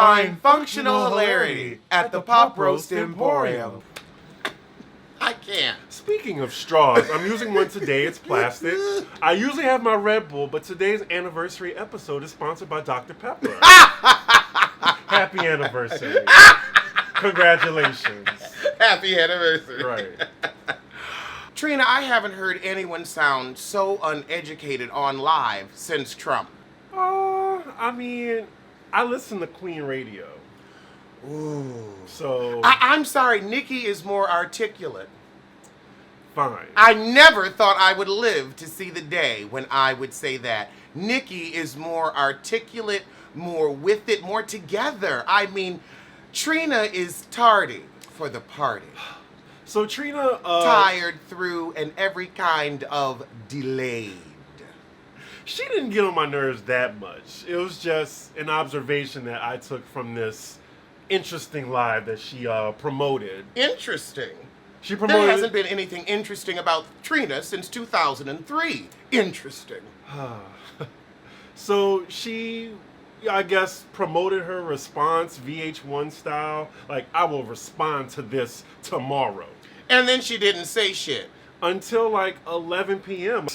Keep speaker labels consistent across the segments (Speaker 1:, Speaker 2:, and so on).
Speaker 1: find functional hilarity at the Pop Roast Emporium. I can't.
Speaker 2: Speaking of straws, I'm using one today. It's plastic. I usually have my Red Bull, but today's anniversary episode is sponsored by Dr. Pepper. Happy anniversary. Congratulations.
Speaker 1: Happy anniversary.
Speaker 2: Right.
Speaker 1: Trina, I haven't heard anyone sound so uneducated on live since Trump.
Speaker 2: I mean, I listen to Queen Radio.
Speaker 1: Ooh.
Speaker 2: So...
Speaker 1: I'm sorry, Nicki is more articulate.
Speaker 2: Fine.
Speaker 1: I never thought I would live to see the day when I would say that. Nicki is more articulate, more with it, more together. I mean, Trina is tardy for the party.
Speaker 2: So Trina...
Speaker 1: tired through and every kind of delayed.
Speaker 2: She didn't get on my nerves that much. It was just an observation that I took from this interesting live that she promoted.
Speaker 1: Interesting.
Speaker 2: She promoted...
Speaker 1: There hasn't been anything interesting about Trina since 2003. Interesting.
Speaker 2: So she, I guess, promoted her response VH1 style. Like, I will respond to this tomorrow.
Speaker 1: And then she didn't say shit.
Speaker 2: Until like 11 p.m.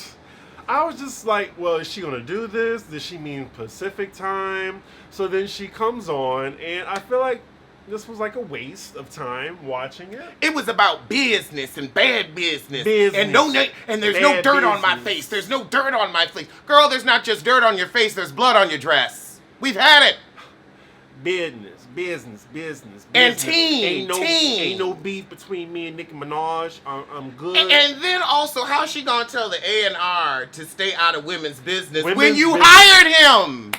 Speaker 2: I was just like, well, is she going to do this? Does she mean Pacific time? So then she comes on, and I feel like this was like a waste of time watching it.
Speaker 1: It was about business and bad business.
Speaker 2: Business.
Speaker 1: And there's no dirt on my
Speaker 2: business.
Speaker 1: face. There's no dirt on my face. Girl, there's not just dirt on your face, there's blood on your dress. We've had it.
Speaker 2: Business.
Speaker 1: And team.
Speaker 2: Ain't no beef between me and Nicki Minaj. I'm good.
Speaker 1: And then also, how's she gonna tell the A&R to stay out of women's business when
Speaker 2: Women's
Speaker 1: you
Speaker 2: business.
Speaker 1: hired him?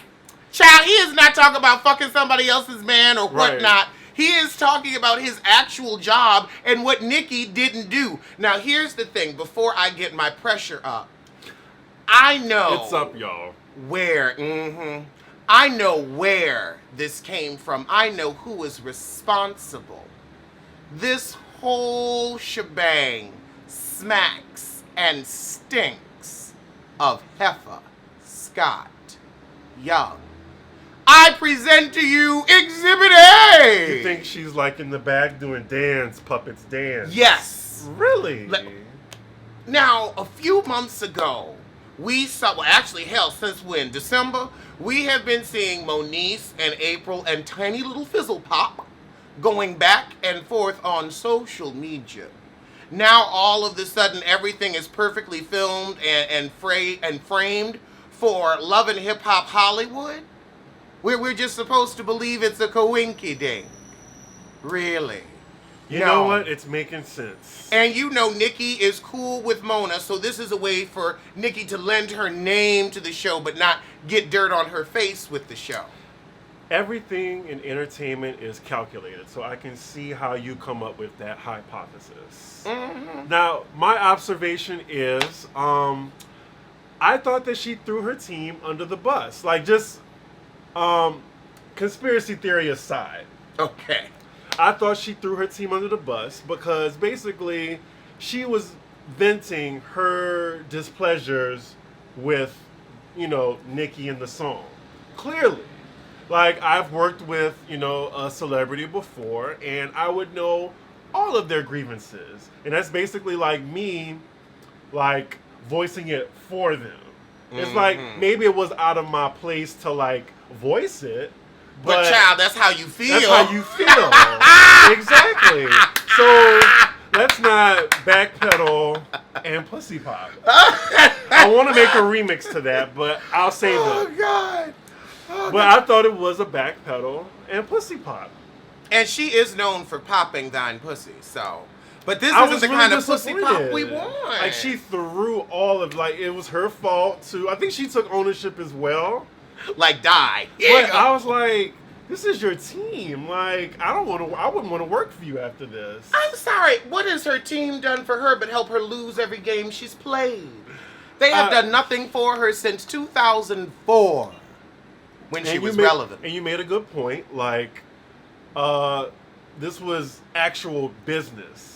Speaker 1: Child, he is not talking about fucking somebody else's man or
Speaker 2: Right.
Speaker 1: whatnot. He is talking about his actual job and what Nicki didn't do. Now, here's the thing. Before I get my pressure up, I know...
Speaker 2: It's up, y'all.
Speaker 1: I know where this came from. I know who is responsible. This whole shebang smacks and stinks of Heifer Scott Young. I present to you Exhibit A!
Speaker 2: You think she's like in the back doing puppets dance?
Speaker 1: Yes.
Speaker 2: Really?
Speaker 1: Now, a few months ago, we saw, well, actually, hell, since when? December? We have been seeing Moniece and April and Tiny Little Fizzle Pop going back and forth on social media. Now, all of a sudden, everything is perfectly filmed and framed for Love and Hip Hop Hollywood. We're just supposed to believe it's a coinky-dink. Really?
Speaker 2: You know what? It's making sense.
Speaker 1: And you know Nicki is cool with Mona, so this is a way for Nicki to lend her name to the show but not get dirt on her face with the show.
Speaker 2: Everything in entertainment is calculated, so I can see how you come up with that hypothesis.
Speaker 1: Mm-hmm.
Speaker 2: Now, my observation is, I thought that she threw her team under the bus. Like, just conspiracy theory aside.
Speaker 1: Okay.
Speaker 2: I thought she threw her team under the bus because basically she was venting her displeasures with, Nicki in the song. Clearly. Like, I've worked with, a celebrity before, and I would know all of their grievances. And that's basically like me, like, voicing it for them. It's like, maybe it was out of my place to, like, voice it.
Speaker 1: But child, that's how you feel.
Speaker 2: That's how you feel. Exactly. So let's not backpedal and pussy pop. I want to make a remix to that, but I'll save it.
Speaker 1: Oh, God.
Speaker 2: But I thought it was a backpedal and pussy pop.
Speaker 1: And she is known for popping thine pussy, so. But this
Speaker 2: I
Speaker 1: isn't
Speaker 2: was
Speaker 1: the
Speaker 2: really
Speaker 1: kind of pussy pop
Speaker 2: disappointed.
Speaker 1: we want.
Speaker 2: Like, she threw all of, like, it was her fault too. I think she took ownership as well.
Speaker 1: Like, die.
Speaker 2: But I was like, this is your team. Like, I wouldn't want to work for you after this.
Speaker 1: I'm sorry. What has her team done for her but help her lose every game she's played? They have done nothing for her since 2004 when she was relevant.
Speaker 2: And you made a good point. Like, this was actual business.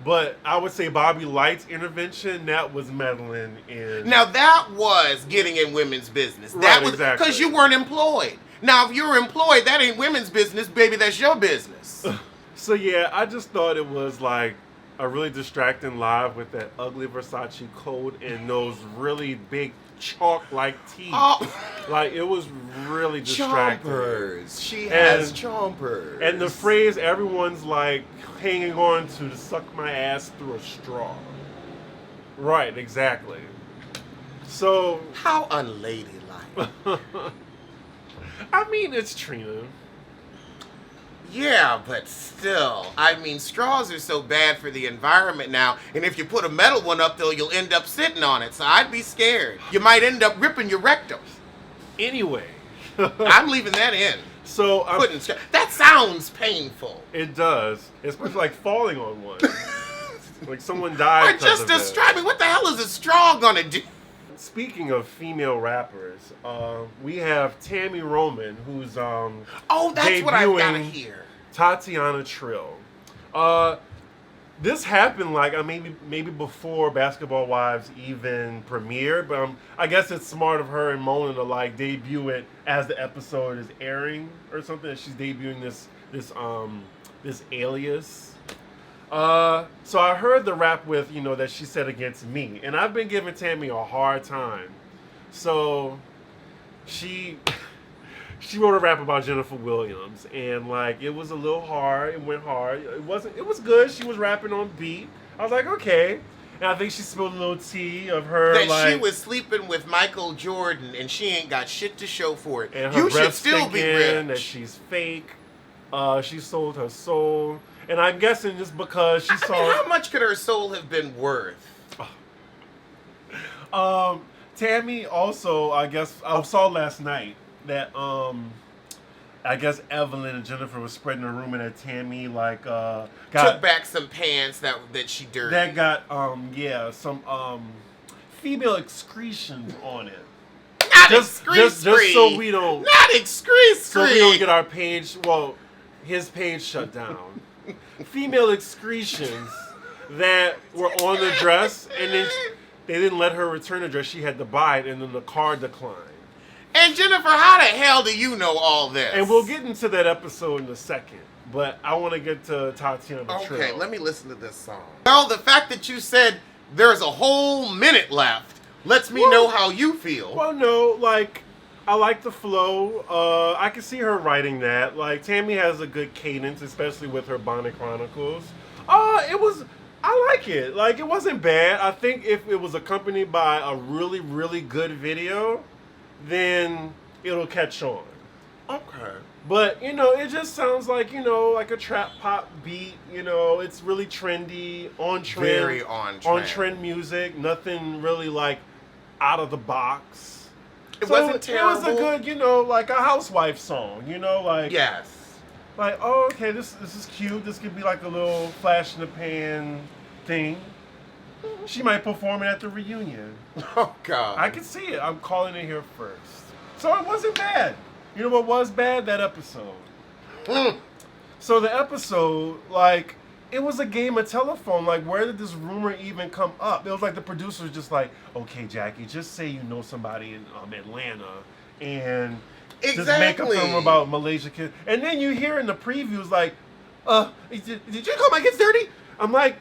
Speaker 2: But I would say Bobby Light's intervention, that was meddling in.
Speaker 1: Now, that was getting in women's business. That was
Speaker 2: exactly.
Speaker 1: because you weren't employed. Now, if you're employed, that ain't women's business, baby. That's your business.
Speaker 2: So yeah, I just thought it was like a really distracting live with that ugly Versace coat and those really big chalk-like teeth.
Speaker 1: Oh.
Speaker 2: Like it was really distracting.
Speaker 1: Chompers. She has chompers.
Speaker 2: And the phrase everyone's like hanging on to suck my ass through a straw. Right, exactly. So
Speaker 1: how unladylike.
Speaker 2: I mean, it's Trina.
Speaker 1: Yeah, but still, I mean, straws are so bad for the environment now, and if you put a metal one up, though, you'll end up sitting on it, so I'd be scared. You might end up ripping your rectum.
Speaker 2: Anyway.
Speaker 1: I'm leaving that in.
Speaker 2: So
Speaker 1: that sounds painful.
Speaker 2: It does. Especially like falling on one. Like someone died.
Speaker 1: Or just a straw. I mean, what the hell is a straw gonna do?
Speaker 2: Speaking of female rappers, we have Tammy Roman, who's
Speaker 1: oh, that's what I gotta hear.
Speaker 2: Tatiana Trill. This happened like maybe before Basketball Wives even premiered, but I guess it's smart of her and Mona to like debut it as the episode is airing or something. That she's debuting this alias. So I heard the rap with, that she said against me. And I've been giving Tammy a hard time. So she wrote a rap about Jennifer Williams. And like, it was a little hard. It went hard. It was good. She was rapping on beat. I was like, okay. And I think she spilled a little tea of her
Speaker 1: that she was sleeping with Michael Jordan and she ain't got shit to show for it.
Speaker 2: And her
Speaker 1: you should still be rich.
Speaker 2: That she's fake. She sold her soul. And I'm guessing just because she saw...
Speaker 1: I mean, how much could her soul have been worth?
Speaker 2: Tammy also, I guess, I saw last night that, I guess Evelyn and Jennifer was spreading a rumor that Tammy, like,
Speaker 1: took back some pants that she dirtied.
Speaker 2: That got, some, female excretions on it.
Speaker 1: Not excrete.
Speaker 2: Just so we don't...
Speaker 1: Not excrete.
Speaker 2: So we don't get our page, his page shut down. Female excretions that were on the dress, and then they didn't let her return the dress. She had to buy it, and then the car declined.
Speaker 1: And Jennifer, how the hell do you know all this?
Speaker 2: And we'll get into that episode in a second, but I want to get to Tatiana Trill.
Speaker 1: Okay, let me listen to this song. Well, the fact that you said there's a whole minute left lets me know how you feel.
Speaker 2: Well, no, like... I like the flow. I can see her writing that. Like, Tammy has a good cadence, especially with her Bonnet Chronicles. I like it. Like, it wasn't bad. I think if it was accompanied by a really, really good video, then it'll catch on.
Speaker 1: Okay.
Speaker 2: But, it just sounds like, like a trap pop beat. It's really trendy, on trend.
Speaker 1: Very on trend.
Speaker 2: On trend music. Nothing really, like, out of the box.
Speaker 1: It wasn't terrible.
Speaker 2: It was a good, like a housewife song, like...
Speaker 1: Yes.
Speaker 2: Like, oh, okay, this is cute. This could be like a little flash in the pan thing. She might perform it at the reunion.
Speaker 1: Oh, God.
Speaker 2: I can see it. I'm calling it here first. So it wasn't bad. You know what was bad? That episode. So the episode, like... It was a game of telephone. Like, where did this rumor even come up? It was like the producer was just like, okay, Jackie, just say you know somebody in Atlanta and just make a film about Malaysia kids. And then you hear in the previews like, did you call my kids dirty? I'm like,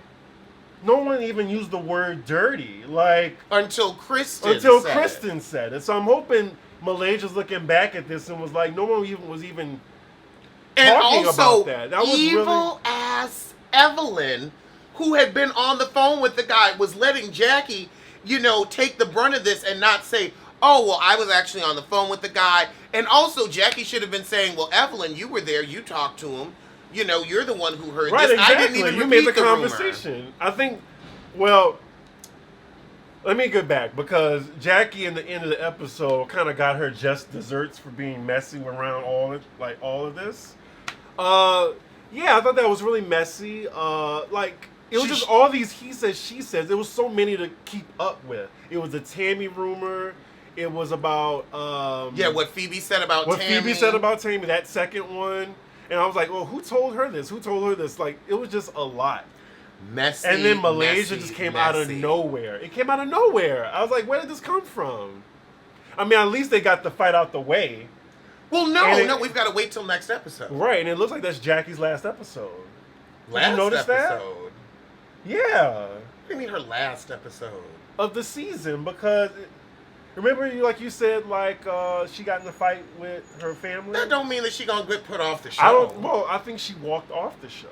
Speaker 2: no one even used the word dirty. Like
Speaker 1: until Kristen
Speaker 2: said it. So I'm hoping Malaysia's looking back at this and was like, no one was even talking about that. That was
Speaker 1: evil ass Evelyn, who had been on the phone with the guy, was letting Jackie, take the brunt of this and not say, oh, well, I was actually on the phone with the guy. And also, Jackie should have been saying, well, Evelyn, you were there, you talked to him. You're the one who heard this.
Speaker 2: Exactly.
Speaker 1: I didn't even
Speaker 2: you
Speaker 1: repeat
Speaker 2: made the conversation.
Speaker 1: Rumor.
Speaker 2: I think, well, let me get back, because Jackie in the end of the episode kind of got her just desserts for being messy around all of this. Yeah, I thought that was really messy. It was just all these he says, she says. There was so many to keep up with. It was the Tammy rumor. It was about...
Speaker 1: what Phoebe said about Tammy.
Speaker 2: What Phoebe said about Tammy, that second one. And I was like, well, who told her this? Who told her this? Like, it was just a lot.
Speaker 1: Messy,
Speaker 2: and then Malaysia just came out of nowhere. It came out of nowhere. I was like, where did this come from? I mean, at least they got the fight out the way.
Speaker 1: Well, no, we've got to wait till next episode.
Speaker 2: Right, and it looks like that's Jackie's last episode.
Speaker 1: Last
Speaker 2: Did you notice
Speaker 1: episode?
Speaker 2: that? Yeah.
Speaker 1: What do you mean her last episode?
Speaker 2: Of the season, because remember, like you said, like she got in a fight with her family.
Speaker 1: That don't mean that she gonna get put off the show.
Speaker 2: I think she walked off the show.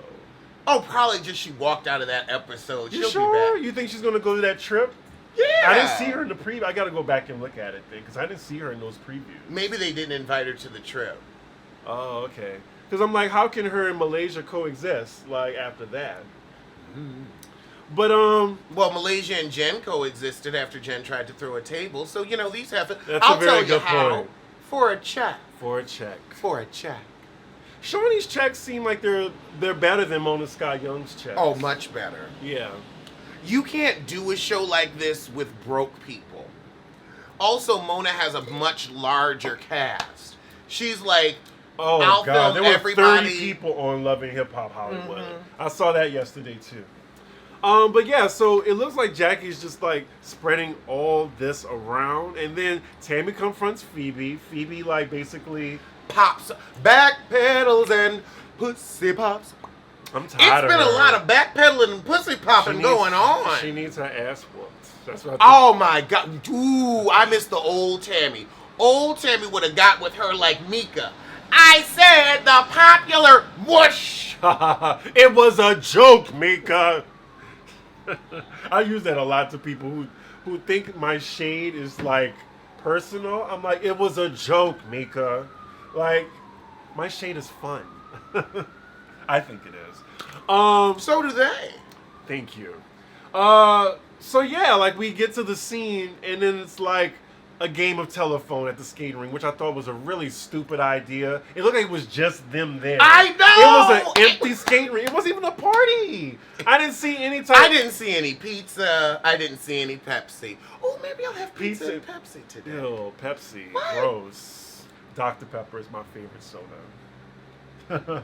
Speaker 1: Oh, probably just she walked out of that episode.
Speaker 2: You
Speaker 1: She'll
Speaker 2: sure?
Speaker 1: be back.
Speaker 2: You think she's gonna go to that trip?
Speaker 1: Yeah.
Speaker 2: I didn't see her in the preview. I got to go back and look at it then, because I didn't see her in those previews.
Speaker 1: Maybe they didn't invite her to the trip.
Speaker 2: Oh, okay. Because I'm like, how can her and Malaysia coexist? Like after that.
Speaker 1: Mm-hmm.
Speaker 2: But
Speaker 1: well, Malaysia and Jen coexisted after Jen tried to throw a table. So these happen.
Speaker 2: That's
Speaker 1: I'll
Speaker 2: a very
Speaker 1: tell you
Speaker 2: good
Speaker 1: how.
Speaker 2: point.
Speaker 1: For a check.
Speaker 2: For a check.
Speaker 1: For a check.
Speaker 2: Shawnee's checks seem like they're better than Mona Scott Young's checks.
Speaker 1: Oh, much better.
Speaker 2: Yeah.
Speaker 1: You can't do a show like this with broke people. Also, Mona has a much larger cast. She's like,
Speaker 2: oh
Speaker 1: I'll
Speaker 2: God,
Speaker 1: film
Speaker 2: there were
Speaker 1: everybody.
Speaker 2: 30 people on Love and Hip Hop Hollywood.
Speaker 1: Mm-hmm.
Speaker 2: I saw that yesterday too. But yeah, so it looks like Jackie's just like spreading all this around, and then Tammy confronts Phoebe. Phoebe like basically
Speaker 1: Pops, backpedals and pussy pops.
Speaker 2: I'm tired
Speaker 1: It's
Speaker 2: of
Speaker 1: been
Speaker 2: her.
Speaker 1: a lot of backpedaling and pussy popping going on.
Speaker 2: She needs her ass whooped. That's what.
Speaker 1: Oh my God! Ooh, I miss the old Tammy. Old Tammy would have got with her like Mika. I said the popular whoosh.
Speaker 2: It was a joke, Mika. I use that a lot to people who think my shade is like personal. I'm like, it was a joke, Mika. Like, my shade is fun. I think it is.
Speaker 1: So do they.
Speaker 2: Thank you. So yeah, like we get to the scene and then it's like a game of telephone at the skating rink, which I thought was a really stupid idea. It looked like it was just them there.
Speaker 1: I know!
Speaker 2: It was an empty skating rink. It wasn't even a party. I didn't see any type.
Speaker 1: I didn't see any pizza. I didn't see any Pepsi. Oh, maybe I'll have pizza and Pepsi today.
Speaker 2: Ew, Pepsi.
Speaker 1: What?
Speaker 2: Gross. Dr. Pepper is my favorite soda.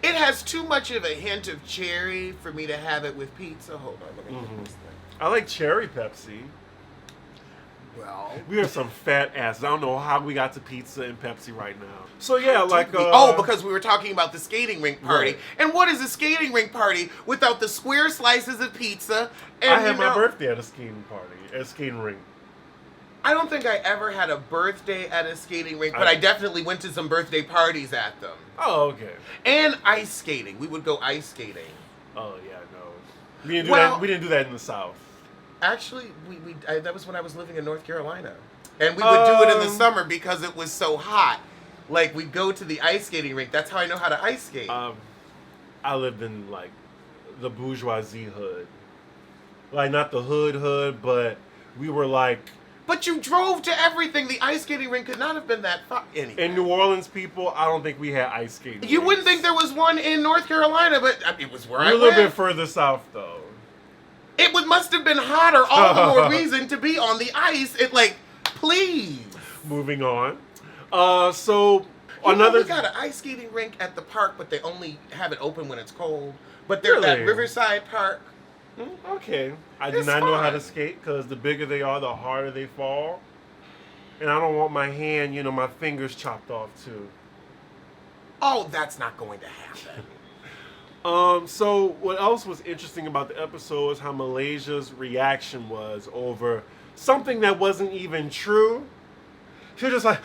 Speaker 1: It has too much of a hint of cherry for me to have it with pizza. Hold on, let me get this thing.
Speaker 2: I like cherry Pepsi.
Speaker 1: Well,
Speaker 2: We are some fat asses. I don't know how we got to pizza and Pepsi right now. So yeah, like
Speaker 1: because we were talking about the skating rink party.
Speaker 2: Right.
Speaker 1: And what is a skating rink party without the square slices of pizza? And
Speaker 2: I had my birthday at a skating party, at a skating rink.
Speaker 1: I don't think I ever had a birthday at a skating rink, but I definitely went to some birthday parties at them.
Speaker 2: Oh, okay.
Speaker 1: And ice skating. We would go ice skating.
Speaker 2: Oh yeah, no. We didn't do that. We didn't do that in the South.
Speaker 1: Actually, that was when I was living in North Carolina. And we would do it in the summer because it was so hot. Like, we'd go to the ice skating rink. That's how I know how to ice skate.
Speaker 2: I lived in, like, the bourgeoisie hood. Like, not the hood, but we were, like...
Speaker 1: But you drove to everything. The ice skating rink could not have been that far. Anyway.
Speaker 2: In New Orleans, people, I don't think we had ice skating
Speaker 1: You
Speaker 2: rinks.
Speaker 1: wouldn't think there was one in North Carolina, but it was where I
Speaker 2: We're a
Speaker 1: went.
Speaker 2: little bit further south, though.
Speaker 1: Must have been hotter. All the more reason to be on the ice. Please.
Speaker 2: Moving on. So
Speaker 1: We
Speaker 2: another.
Speaker 1: got an ice skating rink at the park, but they only have it open when it's cold. But they're at
Speaker 2: Really?
Speaker 1: Riverside Park.
Speaker 2: Okay. I do
Speaker 1: It's
Speaker 2: not know how
Speaker 1: fine.
Speaker 2: to skate because the bigger they are, the harder they fall. And I don't want my hand, my fingers chopped off too.
Speaker 1: Oh, that's not going to happen.
Speaker 2: So what else was interesting about the episode is how Malaysia's reaction was over something that wasn't even true. She was just like,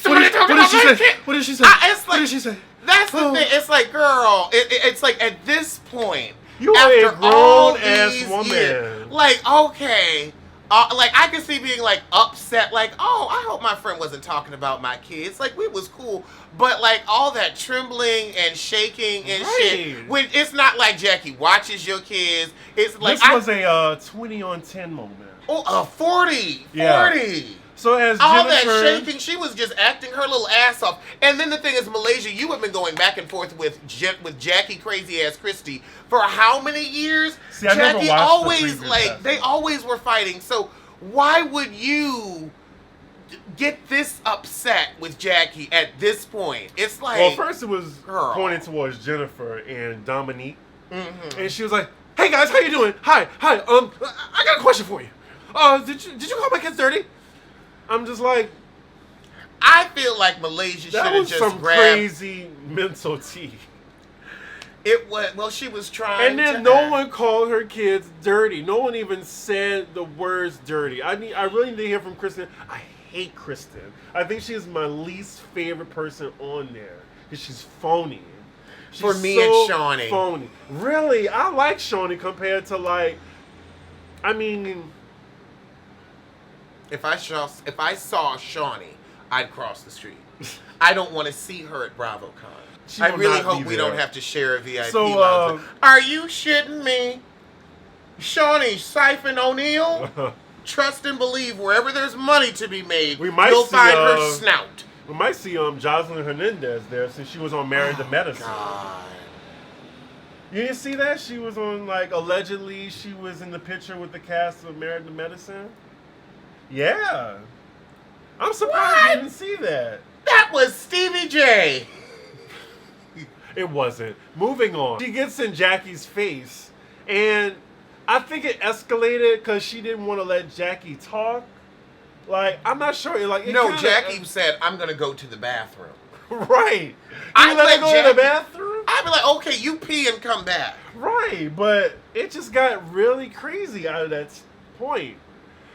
Speaker 2: what did she say? What did she say? What did she say?
Speaker 1: That's the thing. It's like, girl, it's like at this point,
Speaker 2: You are a
Speaker 1: after all
Speaker 2: grown-ass
Speaker 1: these
Speaker 2: woman.
Speaker 1: years, like, okay. I could see being like upset, like, oh, I hope my friend wasn't talking about my kids. Like, we was cool, but like all that trembling and shaking and shit. When it's not like Jackie watches your kids. It's like
Speaker 2: this was a 20 on 10 moment.
Speaker 1: Oh, 40,
Speaker 2: Yeah.
Speaker 1: 40.
Speaker 2: So as
Speaker 1: All
Speaker 2: Jennifer,
Speaker 1: that shaking, she was just acting her little ass off. And then the thing is, Malaysia, you have been going back and forth with Jackie crazy ass Christie for how many years?
Speaker 2: See, I never
Speaker 1: Jackie
Speaker 2: watched the
Speaker 1: always
Speaker 2: previous
Speaker 1: they always were fighting. So why would you get this upset with Jackie at this point? It's like,
Speaker 2: well, first it was
Speaker 1: girl.
Speaker 2: pointed towards Jennifer and Dominique,
Speaker 1: Mhm.
Speaker 2: and she was like, "Hey guys, how you doing? Hi. I got a question for you. Did you call my kids dirty?" I'm just like,
Speaker 1: I feel like Malaysia should
Speaker 2: That
Speaker 1: have
Speaker 2: was
Speaker 1: just
Speaker 2: some
Speaker 1: grabbed.
Speaker 2: crazy mental tea.
Speaker 1: It was, well, she was trying
Speaker 2: And then
Speaker 1: to
Speaker 2: no
Speaker 1: act.
Speaker 2: one called her kids dirty. No one even said the words dirty. I really need to hear from Kristen. I hate Kristen. I think she's my least favorite person on there because she's phony. She's
Speaker 1: For me,
Speaker 2: so
Speaker 1: it's Shawnee.
Speaker 2: Phony. Really, I like Shawnee compared to like. I mean,
Speaker 1: If I saw Shawnee, I'd cross the street. I don't want to see her at BravoCon.
Speaker 2: She
Speaker 1: I
Speaker 2: will
Speaker 1: really
Speaker 2: not
Speaker 1: hope
Speaker 2: be
Speaker 1: we
Speaker 2: there.
Speaker 1: don't have to share a VIP
Speaker 2: So,
Speaker 1: lounge. Are you shitting me? Shawnee Siphon O'Neal? Trust and believe wherever there's money to be made,
Speaker 2: We might
Speaker 1: you'll
Speaker 2: see,
Speaker 1: find her snout.
Speaker 2: we might see Jocelyn Hernandez there since she was on Married to Medicine.
Speaker 1: God.
Speaker 2: You didn't see that? She was on, like, allegedly she was in the picture with the cast of Married to Medicine. Yeah. I'm surprised you didn't see that.
Speaker 1: That was Stevie J.
Speaker 2: It wasn't. Moving on. She gets in Jackie's face, and I think it escalated because she didn't want to let Jackie talk. Like, I'm not sure. Like, it
Speaker 1: No,
Speaker 2: kinda,
Speaker 1: Jackie said, I'm going to go to the bathroom.
Speaker 2: Right.
Speaker 1: I
Speaker 2: You let her
Speaker 1: let
Speaker 2: go to
Speaker 1: Jackie-
Speaker 2: the bathroom?
Speaker 1: I'd be like, okay, you pee and come back.
Speaker 2: Right, but it just got really crazy out of that point.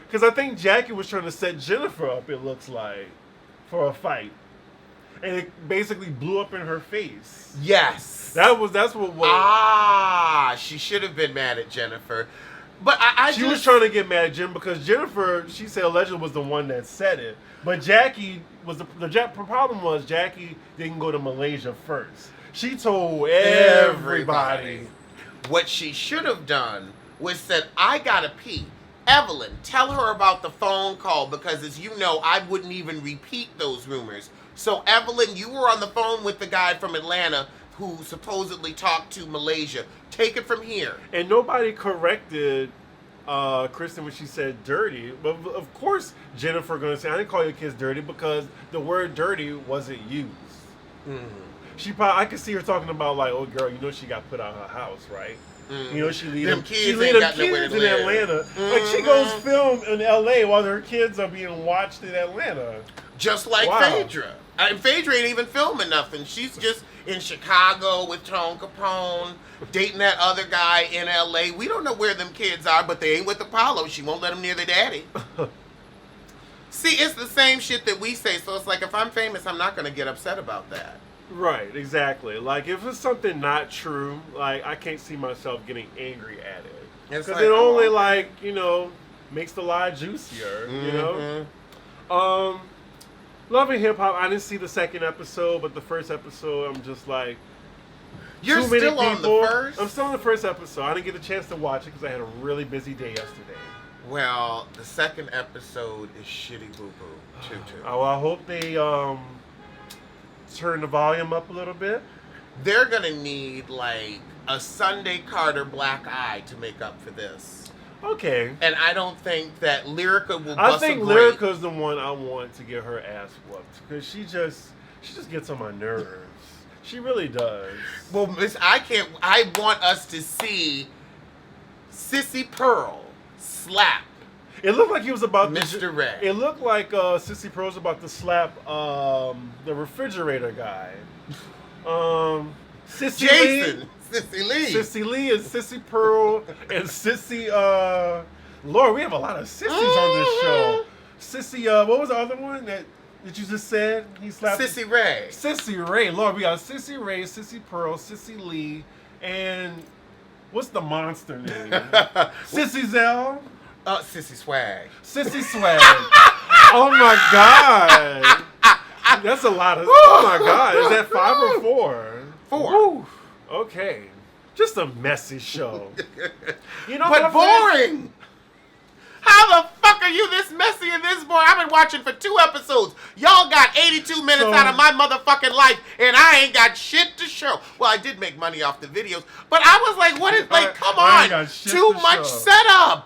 Speaker 2: Because I think Jackie was trying to set Jennifer up, it looks like, for a fight. And it basically blew up in her face.
Speaker 1: Yes.
Speaker 2: That's what was.
Speaker 1: Ah, she should have been mad at Jennifer. But
Speaker 2: She was trying to get mad at Jim because Jennifer, she said allegedly was the one that said it. But Jackie was the problem was Jackie didn't go to Malaysia first. She told everybody.
Speaker 1: What she should have done was said, I gotta pee. Evelyn, tell her about the phone call because as you know, I wouldn't even repeat those rumors. So Evelyn, you were on the phone with the guy from Atlanta who supposedly talked to Malaysia. Take it from here.
Speaker 2: And nobody corrected Kristen when she said dirty. But of course Jennifer gonna say, I didn't call your kids dirty because the word dirty wasn't used. She probably, I could see her talking about like, oh girl, you know she got put out of her house, right? You know she leave them
Speaker 1: kids
Speaker 2: in
Speaker 1: got nowhere to live.
Speaker 2: Atlanta. Like she goes film in LA while her kids are being watched in Atlanta.
Speaker 1: Just like
Speaker 2: Wow.
Speaker 1: Phaedra. And Phaedra ain't even filming nothing. She's just in Chicago with Tone Capone, dating that other guy in LA. We don't know where them kids are, but they ain't with Apollo. She won't let them near their daddy. See, it's the same shit that we say. So it's like, if I'm famous, I'm not going to get upset about that.
Speaker 2: Right, exactly. Like if it's something not true, like I can't see myself getting angry at it.
Speaker 1: It's
Speaker 2: Because
Speaker 1: like,
Speaker 2: it only
Speaker 1: oh,
Speaker 2: like, you know, makes the lie juicier, you know? Love and Hip Hop, I didn't see the second episode, but the first episode I'm just like,
Speaker 1: You're
Speaker 2: too many
Speaker 1: still on the
Speaker 2: people.
Speaker 1: first?
Speaker 2: I'm still on the first episode. I didn't get a chance to watch it because I had a really busy day yesterday.
Speaker 1: Well, the second episode is shitty boo-boo, too.
Speaker 2: Oh, I hope they turn the volume up a little bit.
Speaker 1: They're going to need, like, a Sunday Carter black eye to make up for this.
Speaker 2: Okay.
Speaker 1: And I don't think that Lyrica will
Speaker 2: I
Speaker 1: bust
Speaker 2: think
Speaker 1: a grape.
Speaker 2: Lyrica's the one I want to get her ass whooped because she just gets on my nerves. She really does.
Speaker 1: Well, Miss, I want us to see Sissy Pearl slap
Speaker 2: It looked like he was about to.
Speaker 1: Mr. Ray.
Speaker 2: It looked like Sissy Pearl was about to slap the refrigerator guy. Sissy
Speaker 1: Jason.
Speaker 2: Lee,
Speaker 1: Sissy Lee.
Speaker 2: Sissy Lee and Sissy Pearl and Sissy. Lord, we have a lot of sissies on this show. Sissy, what was the other one that you just said? He slapped
Speaker 1: Sissy Ray.
Speaker 2: Sissy Ray. Lord, we got Sissy Ray, Sissy Pearl, Sissy Lee, and what's the monster name? Sissy Zell.
Speaker 1: Sissy Swag.
Speaker 2: Sissy Swag. Oh my God. That's a lot of. Oh my God. Is that 5 or 4?
Speaker 1: 4.
Speaker 2: Woo. Okay. Just a messy show. You know
Speaker 1: But
Speaker 2: what?
Speaker 1: boring. How the fuck are you this messy and this boring? I've been watching for 2 episodes. Y'all got 82 minutes out of my motherfucking life, and I ain't got shit to show. Well, I did make money off the videos, but I was like, what is, like, come
Speaker 2: I ain't
Speaker 1: on.
Speaker 2: got shit
Speaker 1: Too
Speaker 2: to
Speaker 1: much
Speaker 2: show.
Speaker 1: setup.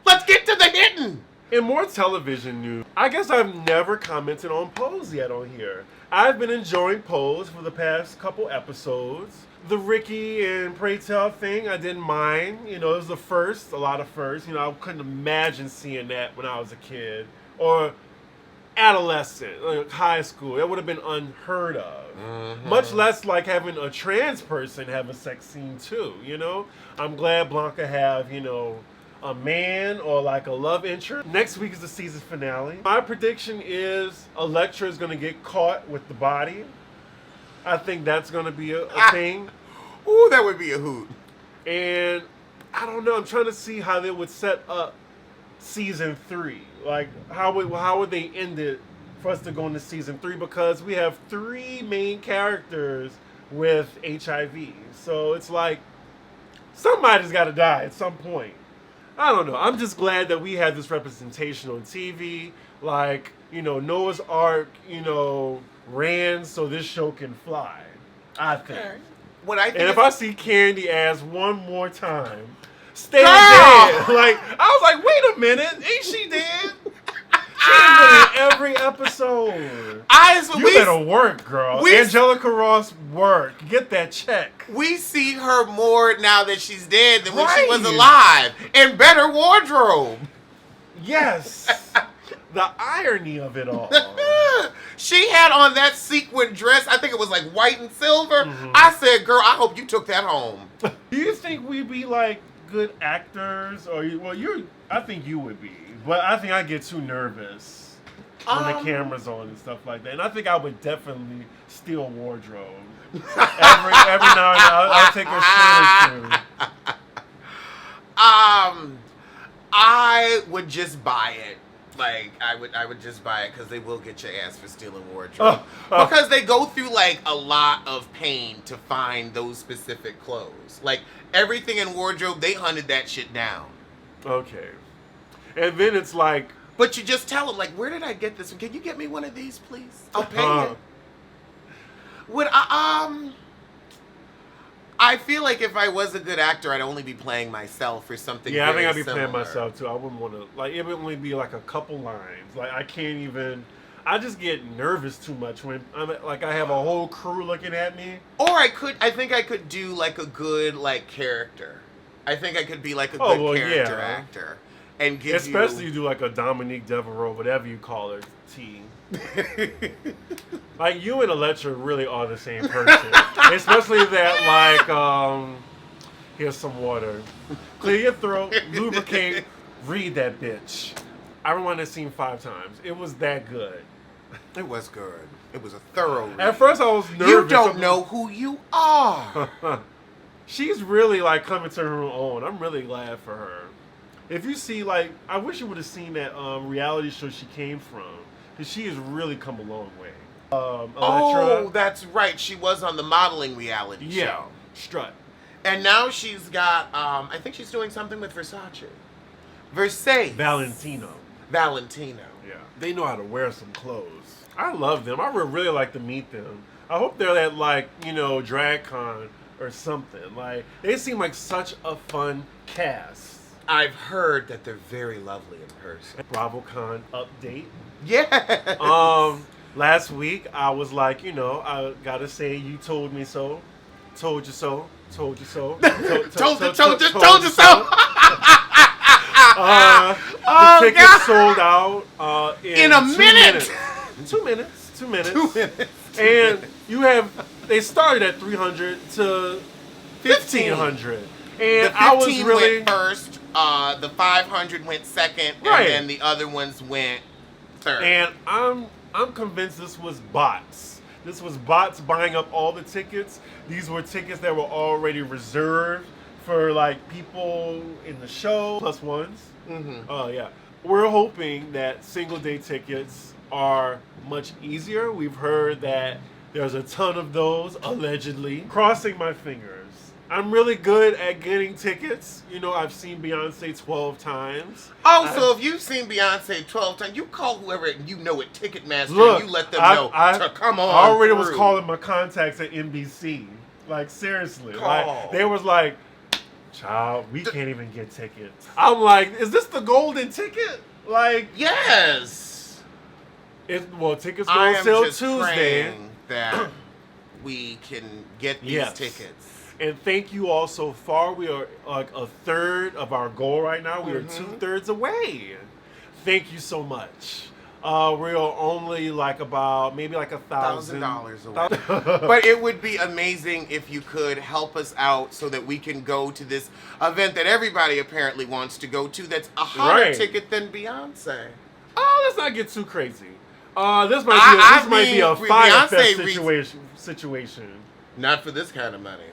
Speaker 1: Let's get to the hitting.
Speaker 2: In more television news, I guess I've never commented on Pose yet on here. I've been enjoying Pose for the past couple episodes. The Ricky and Pray Tell thing, I didn't mind. You know, it was the first, a lot of firsts. You know, I couldn't imagine seeing that when I was a kid. Or adolescent, like high school. That would have been unheard of.
Speaker 1: Mm-hmm.
Speaker 2: Much less like having a trans person have a sex scene too, you know? I'm glad Blanca have, you know, a man or like a love interest. Next week is the season finale. My prediction is Elektra is going to get caught with the body. I think that's going to be a thing.
Speaker 1: Ooh, that would be a hoot.
Speaker 2: And I don't know. I'm trying to see how they would set up season 3. Like, how would they end it for us to go into season 3? Because we have 3 main characters with HIV. So it's like somebody's got to die at some point. I don't know. I'm just glad that we have this representation on TV. Like, you know, Noah's Ark, you know, ran so this show can fly. I think.
Speaker 1: Okay. What I think
Speaker 2: and if I see Candy ass one more time, stay
Speaker 1: Girl!
Speaker 2: dead. Like, I was like, wait a minute, ain't she dead? She's been in every episode. You better work, girl. Angelica Ross, work. Get that check.
Speaker 1: We see her more now that she's dead than when she was alive. And better wardrobe.
Speaker 2: Yes. The irony of it all.
Speaker 1: She had on that sequin dress. I think it was like white and silver.
Speaker 2: Mm-hmm.
Speaker 1: I said, girl, I hope you took that home.
Speaker 2: Do you think we'd be like good actors? Or I think you would be. But I think I get too nervous when the camera's on and stuff like that. And I think I would definitely steal wardrobe. every now and then I'll take a shirt or two.
Speaker 1: I would just buy it. Like, I would just buy it because they will get your ass for stealing wardrobe. Because they go through, like, a lot of pain to find those specific clothes. Like, everything in wardrobe, they hunted that shit down.
Speaker 2: Okay. And then it's like...
Speaker 1: But you just tell them, like, where did I get this? Can you get me one of these, please? I'll pay it. I feel like if I was a good actor, I'd only be playing myself or something.
Speaker 2: Yeah, I think I'd be
Speaker 1: similar.
Speaker 2: playing myself too. I wouldn't want to, like, it would only be like a couple lines. Like, I can't even, I just get nervous too much when I have a whole crew looking at me.
Speaker 1: Or I think I could do like a good, like, character. I think I could be like a good character actor. And
Speaker 2: especially you do like a Dominique Devereaux, whatever you call her, T. Like, you and Elektra really are the same person. Especially that, like, here's some water. Clear your throat, lubricate, read that bitch. I rewound that scene 5 times. It was that good.
Speaker 1: It was good. It was a thorough read.
Speaker 2: At first I was nervous.
Speaker 1: You don't know who you are.
Speaker 2: She's really, like, coming to her own. I'm really glad for her. If you see, like, I wish you would have seen that reality show she came from. Because she has really come a long way. Elektra,
Speaker 1: oh, that's right. She was on the modeling reality show.
Speaker 2: Strut.
Speaker 1: And now she's got, I think she's doing something with Versace.
Speaker 2: Valentino.
Speaker 1: Yeah.
Speaker 2: They know how to wear some clothes. I love them. I would really like to meet them. I hope they're at, like, you know, DragCon or something. Like, they seem like such a fun cast.
Speaker 1: I've heard that they're very lovely in person.
Speaker 2: BravoCon update.
Speaker 1: Yes.
Speaker 2: Last week I was like, you know, I gotta say, you told me so, told you so, told you so, told you so. The tickets sold out in a minute. 2 minutes. 2 minutes.
Speaker 1: 2 minutes.
Speaker 2: And they started at 300 to 1,500. And
Speaker 1: the 15 went first, the 500 went second, and then the other ones went third.
Speaker 2: And I'm convinced this was bots. This was bots buying up all the tickets. These were tickets that were already reserved for, like, people in the show, plus ones.
Speaker 1: Mm-hmm.
Speaker 2: Oh, yeah. We're hoping that single day tickets are much easier. We've heard that there's a ton of those, allegedly. Crossing my fingers. I'm really good at getting tickets. You know, I've seen Beyonce 12 times.
Speaker 1: Oh, so if you've seen Beyonce 12 times, you call whoever you know at Ticketmaster and you let them know to come on.
Speaker 2: I already was calling my contacts at NBC. Like, seriously. Like, they was like, child, we can't even get tickets. I'm like, is this the golden ticket? Like,
Speaker 1: yes.
Speaker 2: Tickets go on sale Tuesday.
Speaker 1: Praying that we can get these tickets.
Speaker 2: And thank you all so far. We are like a third of our goal right now. We are 2/3 away. Thank you so much. We're only like about maybe like
Speaker 1: $1,000 away.
Speaker 2: $1,000.
Speaker 1: But it would be amazing if you could help us out so that we can go to this event that everybody apparently wants to go to that's a hotter
Speaker 2: Right.
Speaker 1: ticket than Beyonce.
Speaker 2: Oh, let's not get too crazy. This might be a Fire
Speaker 1: Beyonce
Speaker 2: Fest situation.
Speaker 1: Not for this kind of money.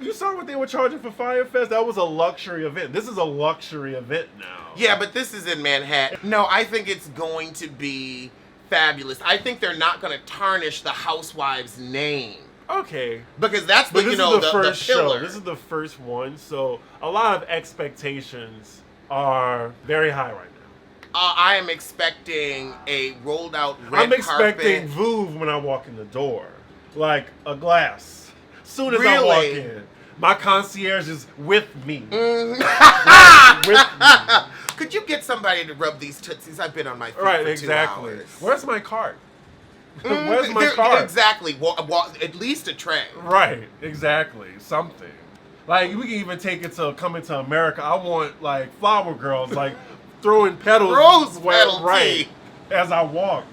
Speaker 2: You saw what they were charging for Fire Fest? That was a luxury event. This is a luxury event now.
Speaker 1: Yeah, but this is in Manhattan. No, I think it's going to be fabulous. I think they're not going to tarnish the Housewives name.
Speaker 2: Okay.
Speaker 1: Because that's
Speaker 2: But this is the first
Speaker 1: the pillar.
Speaker 2: show. This is the first one, so a lot of expectations are very high right now.
Speaker 1: I am expecting a rolled out red
Speaker 2: I'm expecting
Speaker 1: carpet.
Speaker 2: Vouv when I walk in the door. Like a glass. Soon as I
Speaker 1: Really?
Speaker 2: walk in. My concierge is with me.
Speaker 1: Mm.
Speaker 2: With me.
Speaker 1: Could you get somebody to rub these tootsies? I've been on my feet
Speaker 2: Right,
Speaker 1: for
Speaker 2: exactly.
Speaker 1: 2 hours.
Speaker 2: Where's my cart? Where's my
Speaker 1: There-
Speaker 2: cart?
Speaker 1: Exactly. At least a tray.
Speaker 2: Right, exactly. Something. Like, we can even take it to Coming to America. I want, like, flower girls, like, throwing petals.
Speaker 1: Rose petal
Speaker 2: right,
Speaker 1: tea.
Speaker 2: as I walk.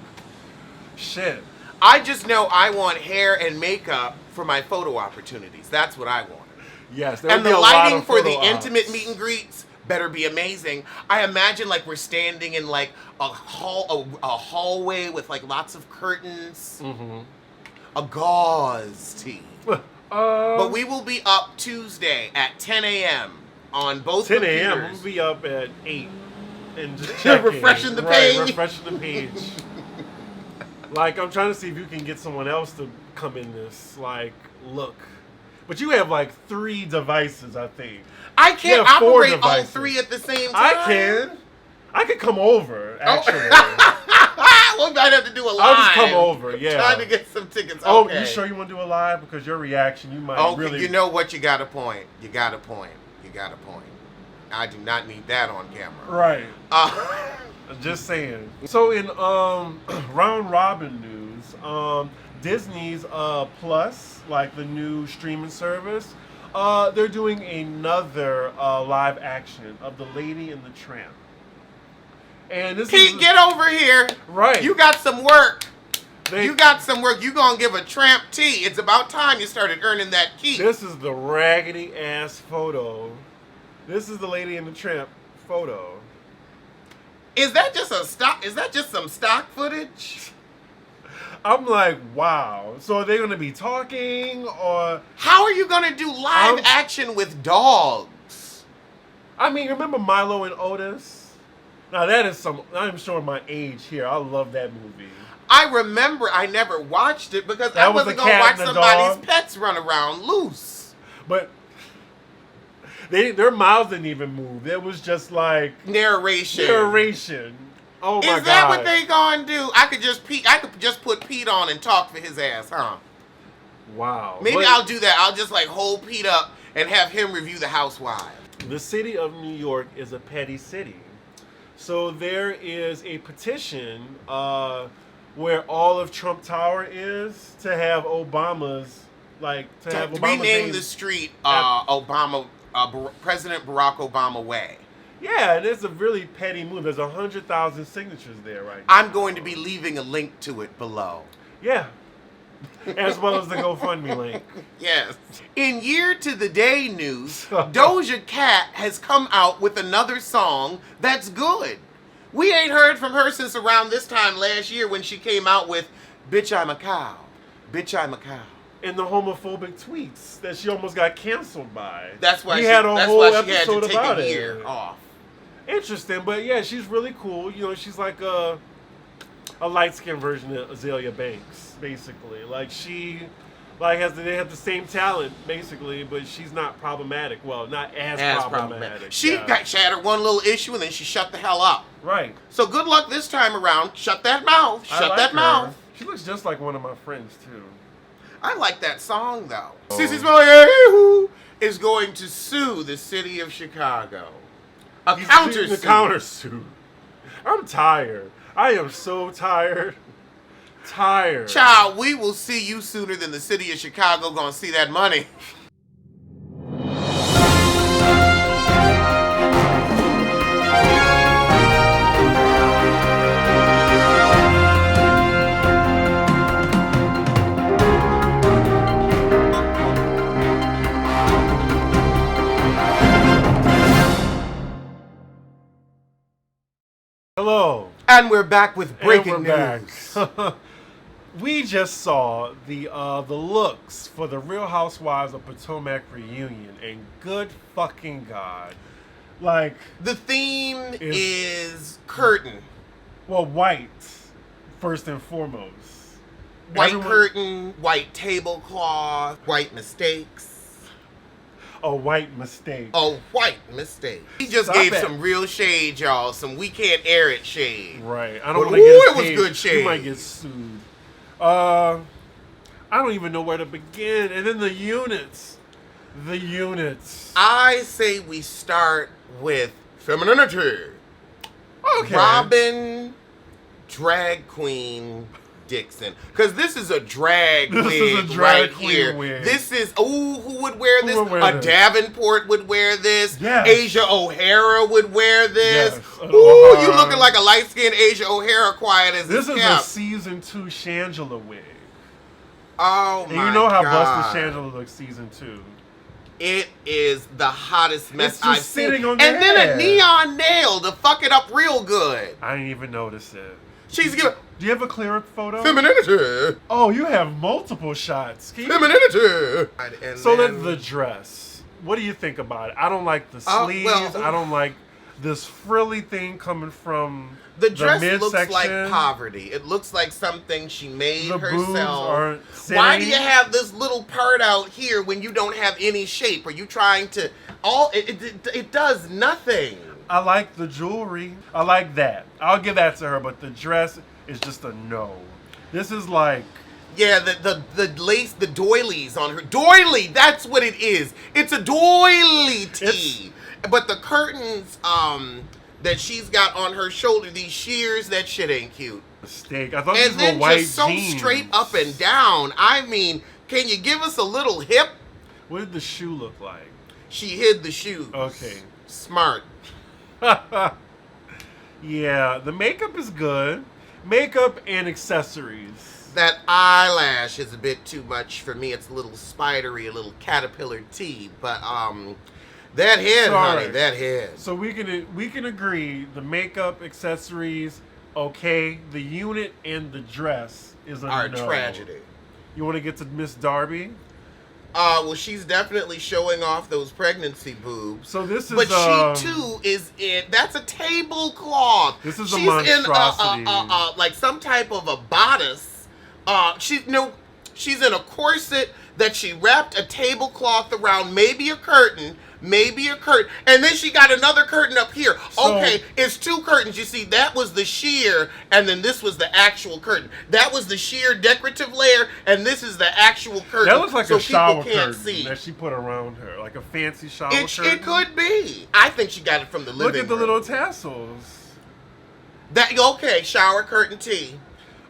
Speaker 2: Shit.
Speaker 1: I just know I want hair and makeup for my photo opportunities. That's what I want.
Speaker 2: Yes, there
Speaker 1: And
Speaker 2: would be
Speaker 1: the
Speaker 2: a lot
Speaker 1: lighting
Speaker 2: of
Speaker 1: for the
Speaker 2: photo
Speaker 1: intimate
Speaker 2: ops.
Speaker 1: meet and greets better be amazing. I imagine like we're standing in like a hallway with like lots of curtains, a gauze tee. But we will be up Tuesday at 10 a.m. on both
Speaker 2: 10 a.m.
Speaker 1: computers.
Speaker 2: We'll be up at 8 and just checking.
Speaker 1: Refreshing the
Speaker 2: Right,
Speaker 1: page.
Speaker 2: refreshing the page. Like, I'm trying to see if you can get someone else to come in this, like, look. But you have, like, 3 devices, I think.
Speaker 1: I can't
Speaker 2: Yeah, 4
Speaker 1: operate all
Speaker 2: devices.
Speaker 1: 3 at the same time.
Speaker 2: I can. I could come over, actually.
Speaker 1: We might have to do a live.
Speaker 2: I'll just come over, yeah.
Speaker 1: Trying to get some tickets.
Speaker 2: Oh,
Speaker 1: Okay.
Speaker 2: you sure you want to do a live? Because your reaction, you might
Speaker 1: Okay,
Speaker 2: really...
Speaker 1: you know what? You got a point. You got a point. You got a point. I do not need that on camera.
Speaker 2: Right.
Speaker 1: Uh,
Speaker 2: Just saying. So in round robin news, Disney's Plus, like the new streaming service, they're doing another live action of The Lady and the Tramp. And this
Speaker 1: Pete,
Speaker 2: is
Speaker 1: get over here.
Speaker 2: right.
Speaker 1: You got some work.
Speaker 2: They-
Speaker 1: You got some work. You gonna give a tramp tea. It's about time you started earning that key.
Speaker 2: This is the raggedy ass photo. This is The Lady and the Tramp photo.
Speaker 1: Is that just a stock? Is that just some stock footage?
Speaker 2: I'm like, wow. So are they going to be talking or?
Speaker 1: How are you gonna do live action with dogs?
Speaker 2: I mean, remember Milo and Otis? Now that is I'm showing my age here. I love that movie.
Speaker 1: I remember I never watched it because I
Speaker 2: That was
Speaker 1: wasn't
Speaker 2: the
Speaker 1: gonna
Speaker 2: cat
Speaker 1: watch
Speaker 2: and the
Speaker 1: somebody's
Speaker 2: dog.
Speaker 1: pets run around loose.
Speaker 2: But their mouths didn't even move. It was just like
Speaker 1: Narration.
Speaker 2: narration. Oh my god.
Speaker 1: Is that what they gonna do? I could just put Pete on and talk for his ass, huh?
Speaker 2: Wow.
Speaker 1: Maybe
Speaker 2: But
Speaker 1: I'll do that. I'll just like hold Pete up and have him review the Housewives.
Speaker 2: the city of New York is a petty city. So there is a petition where all of Trump Tower is to have Obama's Obama's
Speaker 1: Rename
Speaker 2: name.
Speaker 1: the street
Speaker 2: Ab-
Speaker 1: President Barack Obama Way.
Speaker 2: Yeah, and it's a really petty move. There's 100,000 signatures there right now.
Speaker 1: I'm going to be leaving a link to it below.
Speaker 2: Yeah. As well as the GoFundMe link.
Speaker 1: Yes. In Year to the Day news, Doja Cat has come out with another song that's good. We ain't heard from her since around this time last year when she came out with Bitch I'm a Cow. Bitch I'm a Cow.
Speaker 2: And the homophobic tweets that she almost got canceled by.
Speaker 1: That's why
Speaker 2: we
Speaker 1: she,
Speaker 2: had a
Speaker 1: that's
Speaker 2: whole
Speaker 1: why she had
Speaker 2: episode
Speaker 1: to take
Speaker 2: about
Speaker 1: a
Speaker 2: it.
Speaker 1: year off.
Speaker 2: Interesting, but yeah, she's really cool. You know, she's like a light-skinned version of Azalea Banks, basically. Like they have the same talent, basically, but she's not problematic. Well, not as problematic.
Speaker 1: She had her one little issue and then she shut the hell up.
Speaker 2: right.
Speaker 1: So good luck this time around. Shut that mouth.
Speaker 2: I
Speaker 1: Shut
Speaker 2: like
Speaker 1: that
Speaker 2: her.
Speaker 1: mouth.
Speaker 2: She looks just like one of my friends too.
Speaker 1: I like that song though.
Speaker 2: Oh.
Speaker 1: Sissy Smollett is going to sue the city of Chicago. A counter
Speaker 2: The
Speaker 1: suit.
Speaker 2: countersuit. I'm tired. I am so tired. Tired.
Speaker 1: Child, we will see you sooner than the city of Chicago gonna see that money. And we're back with breaking
Speaker 2: back.
Speaker 1: news.
Speaker 2: We just saw the looks for the Real Housewives of Potomac reunion, and good fucking God, like
Speaker 1: The theme is curtain.
Speaker 2: well, white first and foremost.
Speaker 1: White curtain, white tablecloth, white mistakes.
Speaker 2: A white mistake.
Speaker 1: A white mistake. He just
Speaker 2: Stop
Speaker 1: gave
Speaker 2: it.
Speaker 1: some real shade, y'all. Some we can't air it shade.
Speaker 2: Right. I don't
Speaker 1: But,
Speaker 2: want to get
Speaker 1: ooh, it was
Speaker 2: paid.
Speaker 1: good shade.
Speaker 2: You might get sued. I don't even know where to begin. And then the units. The units.
Speaker 1: I say we start with femininity.
Speaker 2: Okay.
Speaker 1: Robin, drag queen Dixon, because this is a drag
Speaker 2: This
Speaker 1: wig
Speaker 2: is a drag
Speaker 1: right
Speaker 2: queen
Speaker 1: here.
Speaker 2: wig.
Speaker 1: This is who would wear this?
Speaker 2: would wear
Speaker 1: A
Speaker 2: this?
Speaker 1: Davenport would wear this.
Speaker 2: Yes.
Speaker 1: Asia O'Hara would wear this.
Speaker 2: Yes, an
Speaker 1: Ooh,
Speaker 2: O'Hara.
Speaker 1: you looking like a light skinned Asia O'Hara, quiet as
Speaker 2: This
Speaker 1: it's
Speaker 2: is
Speaker 1: kept.
Speaker 2: a season 2 Shangela wig.
Speaker 1: Oh
Speaker 2: And
Speaker 1: my
Speaker 2: you know how
Speaker 1: God.
Speaker 2: busted Shangela looks season 2.
Speaker 1: It is the hottest mess
Speaker 2: It's just
Speaker 1: I've seen.
Speaker 2: sitting on
Speaker 1: And
Speaker 2: your
Speaker 1: then
Speaker 2: head.
Speaker 1: a neon nail to fuck it up real good.
Speaker 2: I didn't even notice it.
Speaker 1: She's giving
Speaker 2: Do you have a clearer photo?
Speaker 1: femininity.
Speaker 2: Oh, you have multiple shots. Can you-
Speaker 1: Femininity. And
Speaker 2: So
Speaker 1: then,
Speaker 2: then the dress. What do you think about it? I don't like the
Speaker 1: Oh,
Speaker 2: sleeves.
Speaker 1: well,
Speaker 2: I don't like this frilly thing coming from
Speaker 1: the dress looks
Speaker 2: midsection.
Speaker 1: like poverty. It looks like something she made
Speaker 2: The boobs
Speaker 1: herself.
Speaker 2: aren't
Speaker 1: Why do
Speaker 2: sitting.
Speaker 1: you have this little part out here when you don't have any shape? Are you trying to it does nothing.
Speaker 2: I like the jewelry. I like that. I'll give that to her, but the dress is just a no. This is like
Speaker 1: Yeah, the lace, the doilies on her. Doily, that's what it is. It's a doily tee. But the curtains that she's got on her shoulder, these shears, that shit ain't cute.
Speaker 2: mistake. I thought
Speaker 1: And
Speaker 2: these
Speaker 1: then
Speaker 2: were white
Speaker 1: just so
Speaker 2: jeans.
Speaker 1: straight up and down. I mean, can you give us a little hip?
Speaker 2: What did the shoe look like?
Speaker 1: She hid the shoes.
Speaker 2: Okay.
Speaker 1: Smart.
Speaker 2: Yeah, the makeup is good. Makeup and accessories.
Speaker 1: That eyelash is a bit too much for me. It's a little spidery, a little caterpillar tee. But that head,
Speaker 2: Sorry.
Speaker 1: honey, that head.
Speaker 2: So we can agree the makeup, accessories, okay. The unit and the dress is a
Speaker 1: Our
Speaker 2: no.
Speaker 1: tragedy.
Speaker 2: You want to get to Miss Darby?
Speaker 1: Well, she's definitely showing off those pregnancy boobs.
Speaker 2: So this is
Speaker 1: But she too is in. That's a tablecloth.
Speaker 2: This is a
Speaker 1: She's
Speaker 2: monstrosity.
Speaker 1: in like some type of a bodice. She's in a corset that she wrapped a tablecloth around, maybe a curtain, and then she got another curtain up here.
Speaker 2: So-
Speaker 1: Okay, it's two curtains. You see, that was the sheer, and then this was the actual curtain. That was the sheer decorative layer, and this is the actual curtain.
Speaker 2: That looks like
Speaker 1: so
Speaker 2: a shower
Speaker 1: people can't
Speaker 2: curtain
Speaker 1: see.
Speaker 2: that she put around her, like a fancy shower curtain.
Speaker 1: It could be. I think she got it from the living
Speaker 2: Look at the
Speaker 1: room.
Speaker 2: little tassels.
Speaker 1: Okay, shower curtain tee.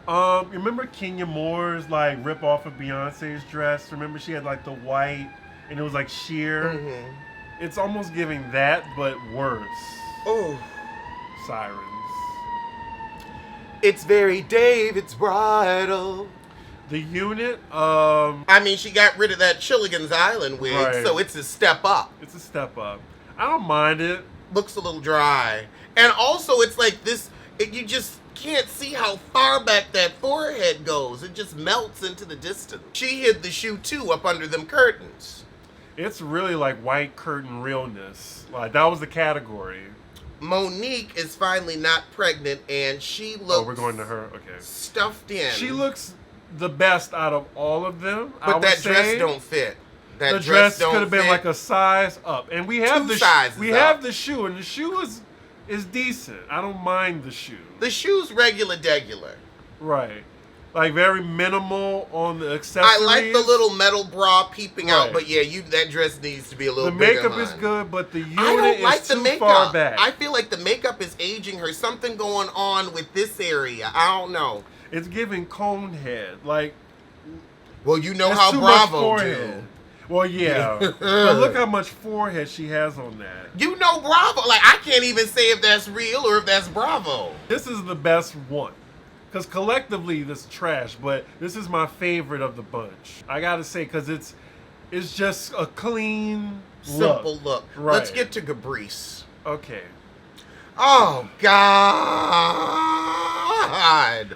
Speaker 2: Remember Kenya Moore's like rip off of Beyonce's dress? Remember she had like the white and it was like sheer.
Speaker 1: Mm-hmm.
Speaker 2: It's almost giving that, but worse.
Speaker 1: Oh,
Speaker 2: Sirens.
Speaker 1: it's very David's bridal.
Speaker 2: The unit,
Speaker 1: I mean, she got rid of that Chilligan's Island wig,
Speaker 2: Right.
Speaker 1: so it's a step up.
Speaker 2: it's a step up. I don't mind it.
Speaker 1: Looks a little dry, and also it's like this. You just can't see how far back that forehead goes. It just melts into the distance. She hid the shoe too up under them curtains.
Speaker 2: It's really like white curtain realness. Like that was the category.
Speaker 1: Monique is finally not pregnant, and she looks.
Speaker 2: Oh, we're going to her. Okay.
Speaker 1: Stuffed in.
Speaker 2: She looks the best out of all of them. I
Speaker 1: but
Speaker 2: would
Speaker 1: that
Speaker 2: say.
Speaker 1: dress don't fit. That
Speaker 2: The dress
Speaker 1: don't
Speaker 2: could have been
Speaker 1: fit.
Speaker 2: like a size up, and we have
Speaker 1: Two
Speaker 2: the
Speaker 1: sizes
Speaker 2: we
Speaker 1: up.
Speaker 2: have the shoe, and the shoe is decent. I don't mind the shoe.
Speaker 1: The shoe's regular.
Speaker 2: Right, like very minimal on the
Speaker 1: I
Speaker 2: accessories.
Speaker 1: like the little metal bra peeping out,
Speaker 2: Right.
Speaker 1: but yeah, that dress needs to be a little
Speaker 2: The
Speaker 1: bigger.
Speaker 2: makeup is
Speaker 1: hon.
Speaker 2: good, but the unit
Speaker 1: I don't like
Speaker 2: is
Speaker 1: the
Speaker 2: too
Speaker 1: makeup.
Speaker 2: far back.
Speaker 1: I feel like the makeup is aging her. Something going on with this area. I don't know.
Speaker 2: It's giving cone head. Like
Speaker 1: Well, you know
Speaker 2: it's
Speaker 1: how
Speaker 2: too much
Speaker 1: Bravo
Speaker 2: forehead.
Speaker 1: do.
Speaker 2: Well, yeah, but look how much forehead she has on that.
Speaker 1: You know Bravo. Like, I can't even say if that's real or if that's Bravo.
Speaker 2: This is the best one. Because collectively, this is trash, but this is my favorite of the bunch. I gotta say, because it's just a clean
Speaker 1: Simple look.
Speaker 2: Right.
Speaker 1: Let's get to Gabrice.
Speaker 2: Okay.
Speaker 1: Oh God!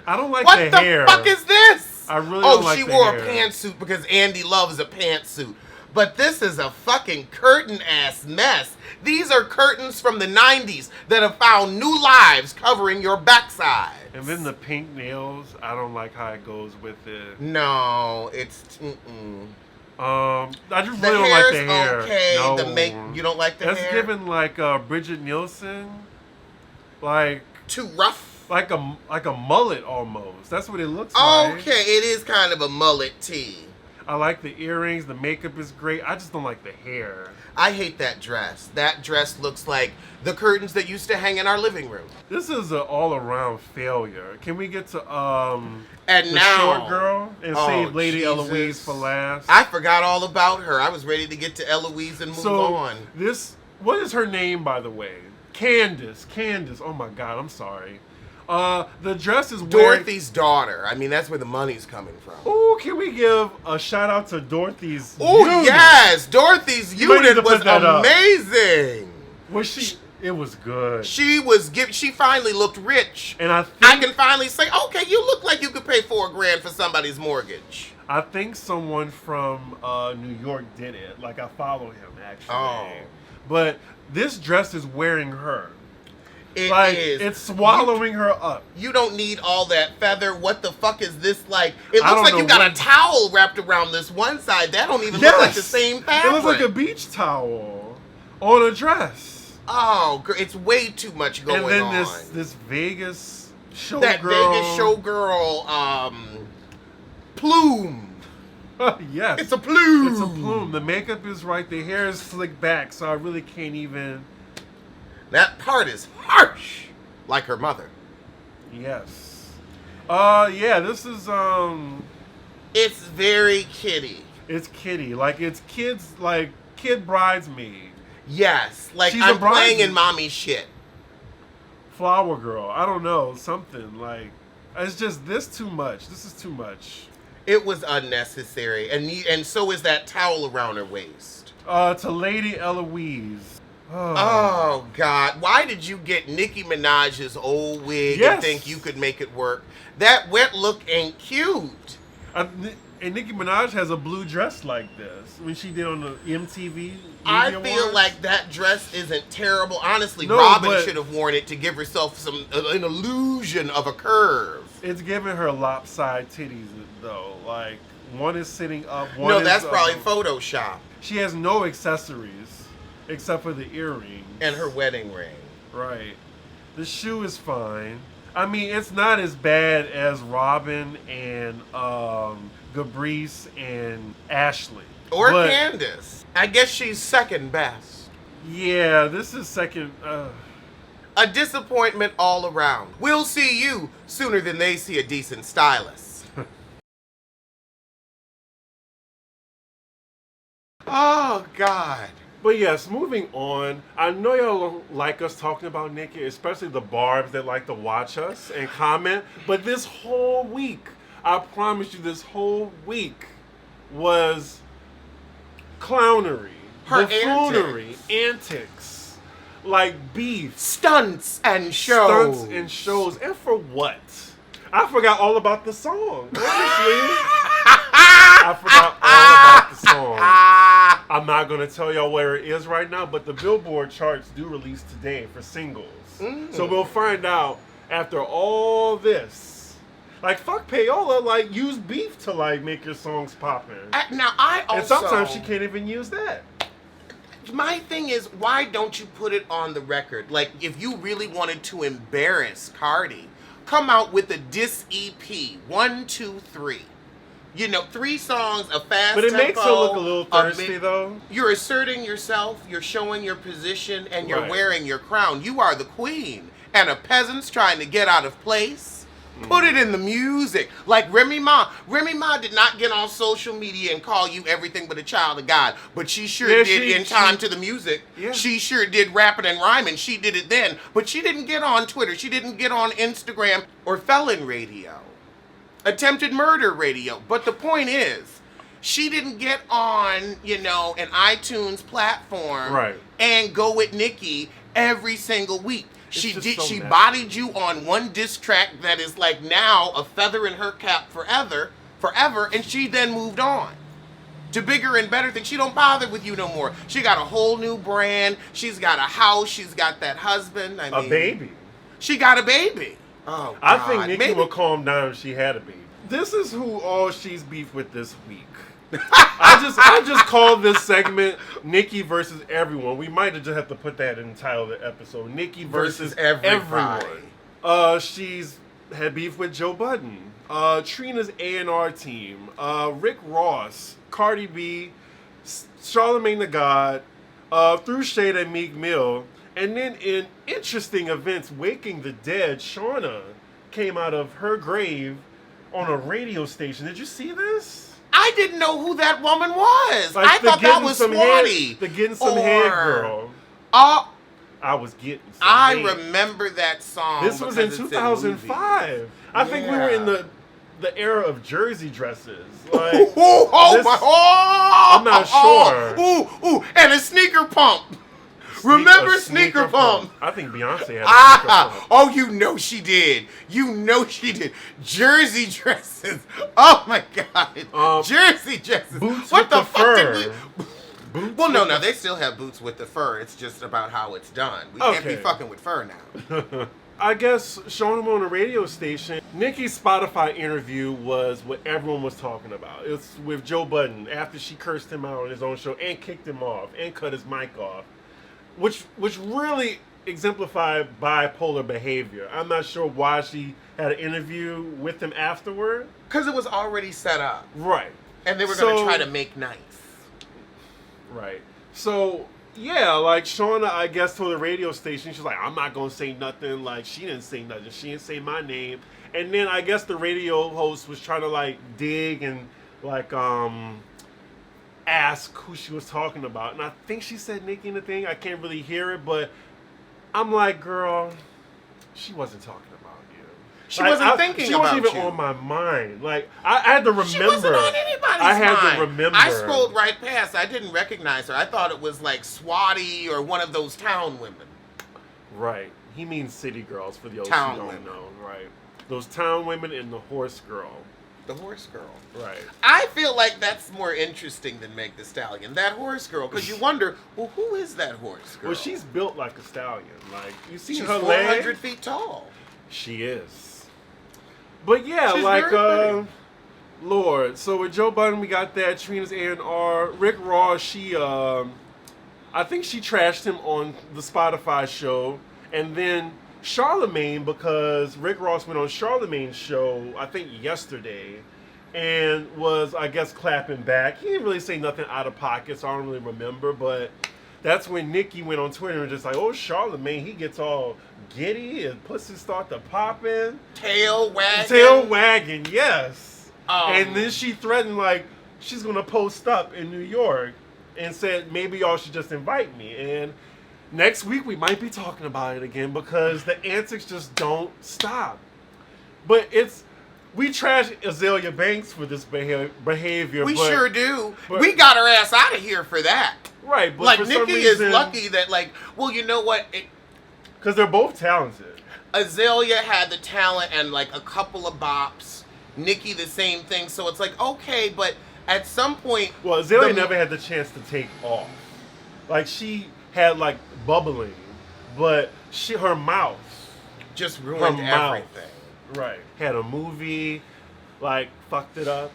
Speaker 2: I don't like
Speaker 1: What
Speaker 2: the
Speaker 1: the
Speaker 2: hair.
Speaker 1: fuck is this?
Speaker 2: I really don't like
Speaker 1: she
Speaker 2: the
Speaker 1: wore
Speaker 2: hair.
Speaker 1: a pantsuit because Andy loves a pantsuit. But this is a fucking curtain ass mess. These are curtains from the 90s that have found new lives covering your backside.
Speaker 2: And then the pink nails, I don't like how it goes with it.
Speaker 1: No, it's
Speaker 2: I just
Speaker 1: the
Speaker 2: really don't like the
Speaker 1: hair's
Speaker 2: hair.
Speaker 1: okay.
Speaker 2: No.
Speaker 1: You don't like the
Speaker 2: That's
Speaker 1: hair?
Speaker 2: given like Bridget Nielsen, like
Speaker 1: Too rough?
Speaker 2: like a mullet almost. That's what it looks like.
Speaker 1: Okay, it is kind of a mullet tee.
Speaker 2: I like the earrings. The makeup is great. I just don't like the hair.
Speaker 1: I hate that dress. That dress looks like the curtains that used to hang in our living room.
Speaker 2: This is an all-around failure. Can we get to
Speaker 1: And
Speaker 2: the
Speaker 1: now,
Speaker 2: short girl and save Lady Eloise for last?
Speaker 1: I forgot all about her. I was ready to get to Eloise and move on.
Speaker 2: What is her name, by the way? Candace. Oh my God, I'm sorry. The dress is wearing...
Speaker 1: Dorothy's daughter. I mean, that's where the money's coming from.
Speaker 2: Oh, can we give a shout out to Dorothy's
Speaker 1: Oh
Speaker 2: unit?
Speaker 1: yes, Dorothy's unit was amazing.
Speaker 2: Was she? It was good.
Speaker 1: She finally looked rich.
Speaker 2: And I
Speaker 1: can finally say, okay, you look like you could pay $4,000 for somebody's mortgage.
Speaker 2: I think someone from New York did it. Like, I follow him, actually.
Speaker 1: Oh.
Speaker 2: But this dress is wearing her.
Speaker 1: It
Speaker 2: like,
Speaker 1: is.
Speaker 2: It's swallowing her up.
Speaker 1: You don't need all that feather. What the fuck is this like? It looks like you got a towel wrapped around this one side. That don't even look like the same fabric.
Speaker 2: It looks like a beach towel on a dress.
Speaker 1: Oh, it's way too much going on.
Speaker 2: And then this Vegas showgirl.
Speaker 1: That Vegas showgirl, plume.
Speaker 2: Yes.
Speaker 1: It's a plume.
Speaker 2: It's a plume. The makeup is right. The hair is slicked back, so I really can't even...
Speaker 1: That part is harsh, like her mother.
Speaker 2: Yes. Yeah, this is,
Speaker 1: It's very kiddie.
Speaker 2: It's kiddie. Like, it's kids, like, kid bridesmaid.
Speaker 1: Yes. Like,
Speaker 2: She's
Speaker 1: I'm playing in mommy shit.
Speaker 2: Flower girl. I don't know. Something. Like, it's just this too much. This is too much.
Speaker 1: It was unnecessary. And so is that towel around her waist.
Speaker 2: To Lady Eloise.
Speaker 1: Oh, God. Why did you get Nicki Minaj's old wig and think you could make it work? That wet look ain't cute.
Speaker 2: And Nicki Minaj has a blue dress like this. When she did on the MTV
Speaker 1: I
Speaker 2: Awards.
Speaker 1: feel like that dress isn't terrible. Honestly, Robin should have worn it to give herself an illusion of a curve.
Speaker 2: It's giving her lopsided titties, though. Like, one is sitting up, one
Speaker 1: No,
Speaker 2: is
Speaker 1: that's probably Photoshop.
Speaker 2: She has no accessories. Except for the earrings.
Speaker 1: And her wedding ring.
Speaker 2: Right. The shoe is fine. I mean, it's not as bad as Robin and Gabrice and Ashley.
Speaker 1: Or Candace. I guess she's second best.
Speaker 2: Yeah, this is second.
Speaker 1: A disappointment all around. We'll see you sooner than they see a decent stylist. Oh, God.
Speaker 2: But yes, moving on. I know y'all don't like us talking about Nicki, especially the barbs that like to watch us and comment. But this whole week, I promise you, this whole week was clownery, buffoonery, antics, like beef,
Speaker 1: stunts and shows.
Speaker 2: And for what? I forgot all about the song. Honestly, I forgot all about the song. I'm not going to tell y'all where it is right now, but the Billboard charts do release today for singles. So we'll find out after all this. Like, fuck payola, like, use beef to, like, make your songs poppin'.
Speaker 1: Now, I also...
Speaker 2: And sometimes she can't even use that.
Speaker 1: My thing is, why don't you put it on the record? Like, if you really wanted to embarrass Cardi, come out with a diss EP, 1, 2, 3. You know, 3 songs, a fast
Speaker 2: But it
Speaker 1: tempo,
Speaker 2: makes her look a little thirsty, though.
Speaker 1: You're asserting yourself, you're showing your position, and you're
Speaker 2: Right.
Speaker 1: wearing your crown. You are the queen. And a peasant's trying to get out of place. Put it in the music. Like Remy Ma. Remy Ma did not get on social media and call you everything but a child of God. But she sure did in time to the music.
Speaker 2: Yeah.
Speaker 1: She sure did rapping and rhyming. She did it then. But she didn't get on Twitter. She didn't get on Instagram or Felon Radio. Attempted murder radio. But the point is, she didn't get on, you know, an iTunes platform
Speaker 2: Right.
Speaker 1: and go with Nicki every single week. She
Speaker 2: just
Speaker 1: did.
Speaker 2: so
Speaker 1: She
Speaker 2: messy.
Speaker 1: bodied you on one diss track that is like now a feather in her cap forever, and she then moved on to bigger and better things. She don't bother with you no more. She got a whole new brand. She's got a house. She's got that husband. I mean,
Speaker 2: A baby.
Speaker 1: She got a baby. Oh, God.
Speaker 2: I think Nicki
Speaker 1: Maybe.
Speaker 2: will calm down if she had a baby. This is who all she's beefed with this week. I just call this segment Nicki versus everyone. We might just have to put that in the title of the episode. Nicki versus
Speaker 1: everybody.
Speaker 2: everyone. She's had beef with Joe Budden, Trina's A&R team, Rick Ross, Cardi B, Charlamagne the God, threw shade at Meek Mill, and then in interesting events, Waking the Dead, Shauna came out of her grave on a radio station. Did you see this?
Speaker 1: I didn't know who that woman was.
Speaker 2: Like
Speaker 1: I thought that was Swati.
Speaker 2: The getting some head girl.
Speaker 1: Oh,
Speaker 2: I was getting some
Speaker 1: I
Speaker 2: head.
Speaker 1: remember that song.
Speaker 2: This was in
Speaker 1: because it's
Speaker 2: 2005. I think we were in
Speaker 1: Yeah.
Speaker 2: the era of jersey dresses.
Speaker 1: Ooh,
Speaker 2: Like,
Speaker 1: oh
Speaker 2: this-
Speaker 1: my! Oh,
Speaker 2: I'm not sure.
Speaker 1: Ooh, and a sneaker pump. Remember Sneaker Pump?
Speaker 2: I think Beyonce had a sneaker pump.
Speaker 1: Oh, you know she did. Jersey dresses. Oh my God. Jersey dresses.
Speaker 2: Boots
Speaker 1: what
Speaker 2: with
Speaker 1: the
Speaker 2: the
Speaker 1: fuck
Speaker 2: fur.
Speaker 1: did we?
Speaker 2: Boots
Speaker 1: Well,
Speaker 2: with
Speaker 1: no, they still have boots with the fur. It's just about how it's done. We can't be
Speaker 2: Okay.
Speaker 1: fucking with fur now.
Speaker 2: I guess showing him on a radio station. Nicki's Spotify interview was what everyone was talking about. It's with Joe Budden after she cursed him out on his own show and kicked him off and cut his mic off, which really exemplified bipolar behavior. I'm not sure why she had an interview with him afterward.
Speaker 1: Because it was already set up.
Speaker 2: Right.
Speaker 1: And they were going to try to make nice.
Speaker 2: Right. So, yeah, like Shauna, I guess, told the radio station, she's like, I'm not going to say nothing. Like, she didn't say nothing. She didn't say my name. And then I guess the radio host was trying to, like, dig and, like, ask who she was talking about. And I think she said Nicki in the thing. I can't really hear it, but I'm like, girl, she wasn't talking about you.
Speaker 1: She wasn't thinking
Speaker 2: She
Speaker 1: about
Speaker 2: wasn't even
Speaker 1: you.
Speaker 2: on my mind. Like, I had to remember.
Speaker 1: She wasn't on anybody's
Speaker 2: I had
Speaker 1: mind.
Speaker 2: to remember.
Speaker 1: I scrolled right past. I didn't recognize her. I thought it was like Swati or one of those town women.
Speaker 2: Right. He means city girls for the old
Speaker 1: Town
Speaker 2: who don't
Speaker 1: women.
Speaker 2: know. Right. Those town women and the horse girl.
Speaker 1: The horse girl.
Speaker 2: Right.
Speaker 1: I feel like that's more interesting than Meg the Stallion. That horse girl, because you wonder, well, who is that horse girl?
Speaker 2: Well, she's built like a stallion. Like, you see
Speaker 1: she's
Speaker 2: her
Speaker 1: 400
Speaker 2: leg?
Speaker 1: feet tall.
Speaker 2: She is. But yeah,
Speaker 1: She's
Speaker 2: like,
Speaker 1: very pretty.
Speaker 2: Lord. So with Joe Budden, we got that. Trina's A&R. Rick Ross, I think she trashed him on the Spotify show. And then Charlamagne, because Rick Ross went on Charlamagne's show, I think yesterday, and was, I guess, clapping back. He didn't really say nothing out of pocket, so I don't really remember, but that's when Nicki went on Twitter and just like, oh, Charlamagne, he gets all giddy and pussy start to popping.
Speaker 1: Tail wagging.
Speaker 2: Tail wagging, yes.
Speaker 1: Um,
Speaker 2: And then she threatened, like, she's going to post up in New York and said, maybe y'all should just invite me. And next week we might be talking about it again because the antics just don't stop. But we trash Azalea Banks for this behavior.
Speaker 1: We
Speaker 2: but,
Speaker 1: sure do.
Speaker 2: but-
Speaker 1: We got her ass out of here for that.
Speaker 2: Right, but
Speaker 1: Like,
Speaker 2: for some
Speaker 1: Nicki is
Speaker 2: reason,
Speaker 1: lucky that, like, well, you know what?
Speaker 2: because they're both talented.
Speaker 1: Azalea had the talent and, like, a couple of bops. Nicki, the same thing. So it's like, okay, but at some point...
Speaker 2: Well, Azalea never had the chance to take off. Like, she had, like, bubbling, but her mouth...
Speaker 1: just ruined everything.
Speaker 2: Right. Had a movie, like, fucked it up.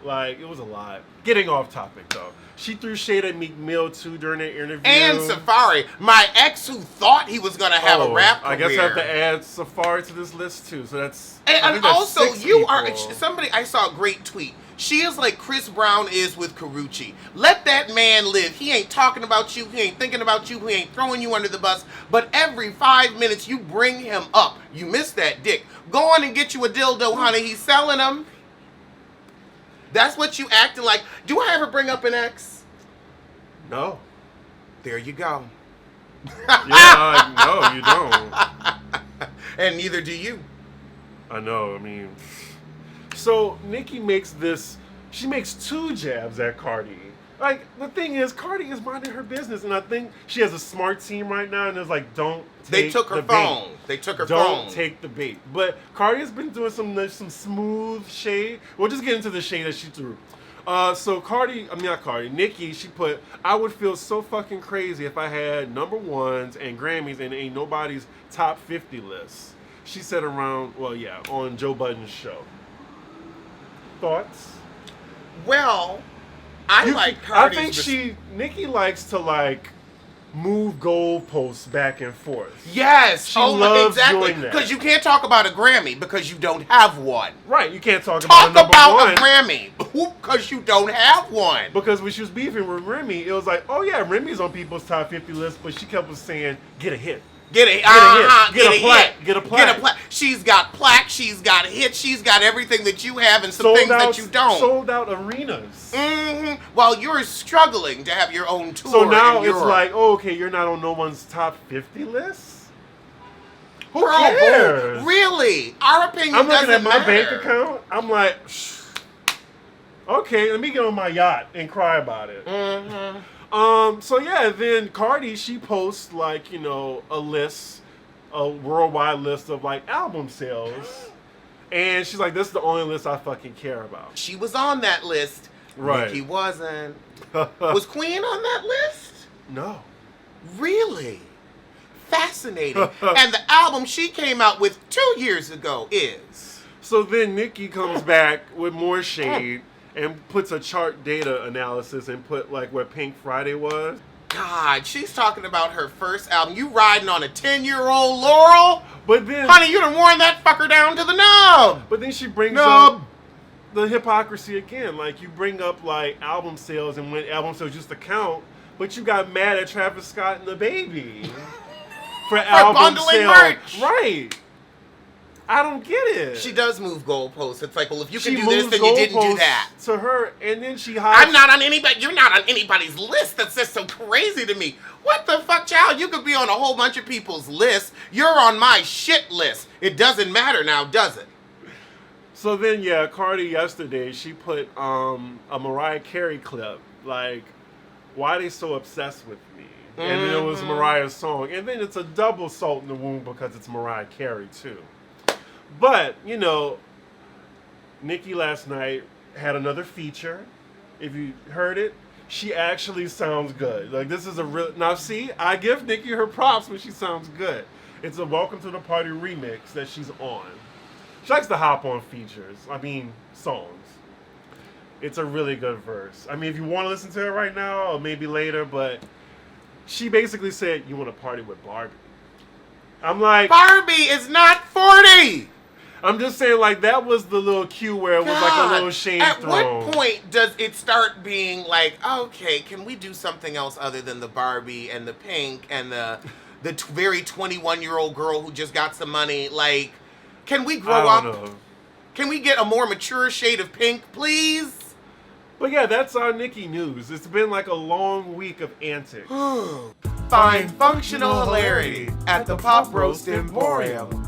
Speaker 2: Like, it was a lot. Getting off topic, though. She threw shade at Meek Mill, too, during that interview.
Speaker 1: And Safari, my ex who thought he was going to have a rap career.
Speaker 2: I guess I have to add Safari to this list, too. So that's... I
Speaker 1: And
Speaker 2: think that's
Speaker 1: also,
Speaker 2: 6
Speaker 1: you
Speaker 2: people.
Speaker 1: are... Somebody, I saw a great tweet. She is like Chris Brown is with Karuchi. Let that man live. He ain't talking about you. He ain't thinking about you. He ain't throwing you under the bus. But every 5 minutes, you bring him up. You miss that dick. Go on and get you a dildo, honey. He's selling them. That's what you acting like. Do I ever bring up an ex?
Speaker 2: No.
Speaker 1: There you go.
Speaker 2: Yeah, no, you don't.
Speaker 1: And neither do you.
Speaker 2: I know, I mean... So, Nicki makes 2 jabs at Cardi. Like, the thing is, Cardi is minding her business, and I think she has a smart team right now, and it's like, don't take
Speaker 1: They took her
Speaker 2: the
Speaker 1: phone.
Speaker 2: bait.
Speaker 1: They took her phone.
Speaker 2: Don't take the bait. But Cardi has been doing some smooth shade. We'll just get into the shade that she threw. So Nicki, she put, I would feel so fucking crazy if I had number ones and Grammys and ain't nobody's top 50 list. She said on Joe Budden's show. Thoughts?
Speaker 1: Well, I think
Speaker 2: Nicki likes to like move goalposts back and forth.
Speaker 1: Yes,
Speaker 2: she loves doing that.
Speaker 1: Because you can't talk about a Grammy because you don't have one.
Speaker 2: Right, you can't talk
Speaker 1: about
Speaker 2: one.
Speaker 1: a Grammy because you don't have one.
Speaker 2: Because when she was beefing with Remy, it was like, oh yeah, Remy's on people's top 50 list, but she kept saying, get a hit.
Speaker 1: Get a plaque.
Speaker 2: Get a plaque.
Speaker 1: She's got plaque. She's got hits. She's got everything that you have and some things that you don't.
Speaker 2: Sold out arenas.
Speaker 1: Mm-hmm. While you're struggling to have your own tour.
Speaker 2: So now it's like, oh, okay, you're not on no one's top 50 list? Who cares?
Speaker 1: Really? Our opinion
Speaker 2: I'm looking at my
Speaker 1: matter.
Speaker 2: bank account. I'm like, okay, let me get on my yacht and cry about it.
Speaker 1: Mm-hmm.
Speaker 2: So yeah, then Cardi, she posts like, a list, a worldwide list of like album sales. And she's like, this is the only list I fucking care about.
Speaker 1: She was on that list.
Speaker 2: Right.
Speaker 1: Nicki wasn't. Was Queen on that list?
Speaker 2: No.
Speaker 1: Really? Fascinating. And the album she came out with 2 years ago is?
Speaker 2: So then Nicki comes back with more shade. And puts a chart data analysis and put like where Pink Friday was.
Speaker 1: God, she's talking about her first album. You riding on a 10-year-old Laurel?
Speaker 2: But then,
Speaker 1: honey, you done worn that fucker down to the nub.
Speaker 2: But then she brings up the hypocrisy again. Like, you bring up like album sales and when album sales used to count, but you got mad at Travis Scott and the Baby for album
Speaker 1: bundling
Speaker 2: sales.
Speaker 1: merch.
Speaker 2: Right. I don't get it.
Speaker 1: She does move goalposts. It's like, well, if you can
Speaker 2: she
Speaker 1: do this, then you didn't do that.
Speaker 2: To her, and then she hides.
Speaker 1: I'm not on anybody. You're not on anybody's list. That's just so crazy to me. What the fuck, child? You could be on a whole bunch of people's lists. You're on my shit list. It doesn't matter now, does it?
Speaker 2: So then, yeah, Cardi yesterday, she put a Mariah Carey clip. Like, why are they so obsessed with me? And then it was Mariah's song. And then it's a double salt in the wound because it's Mariah Carey, too. But, Nicki last night had another feature. If you heard it, she actually sounds good. Like, this is a real... Now, see, I give Nicki her props when she sounds good. It's a Welcome to the Party remix that she's on. She likes to hop on songs. It's a really good verse. I mean, if you want to listen to it right now, or maybe later, but she basically said, you want to party with Barbie. I'm like...
Speaker 1: Barbie is not 40!
Speaker 2: I'm just saying, like, that was the little cue where it was like a little shade thrown.
Speaker 1: At what point does it start being like, okay, can we do something else other than the Barbie and the pink and the very 21-year-old girl who just got some money? Like, can we grow up?
Speaker 2: Know.
Speaker 1: Can we get a more mature shade of pink, please?
Speaker 2: But yeah, that's our Nicki news. It's been like a long week of antics.
Speaker 1: Find functional hilarity at the Pop Roast Emporium.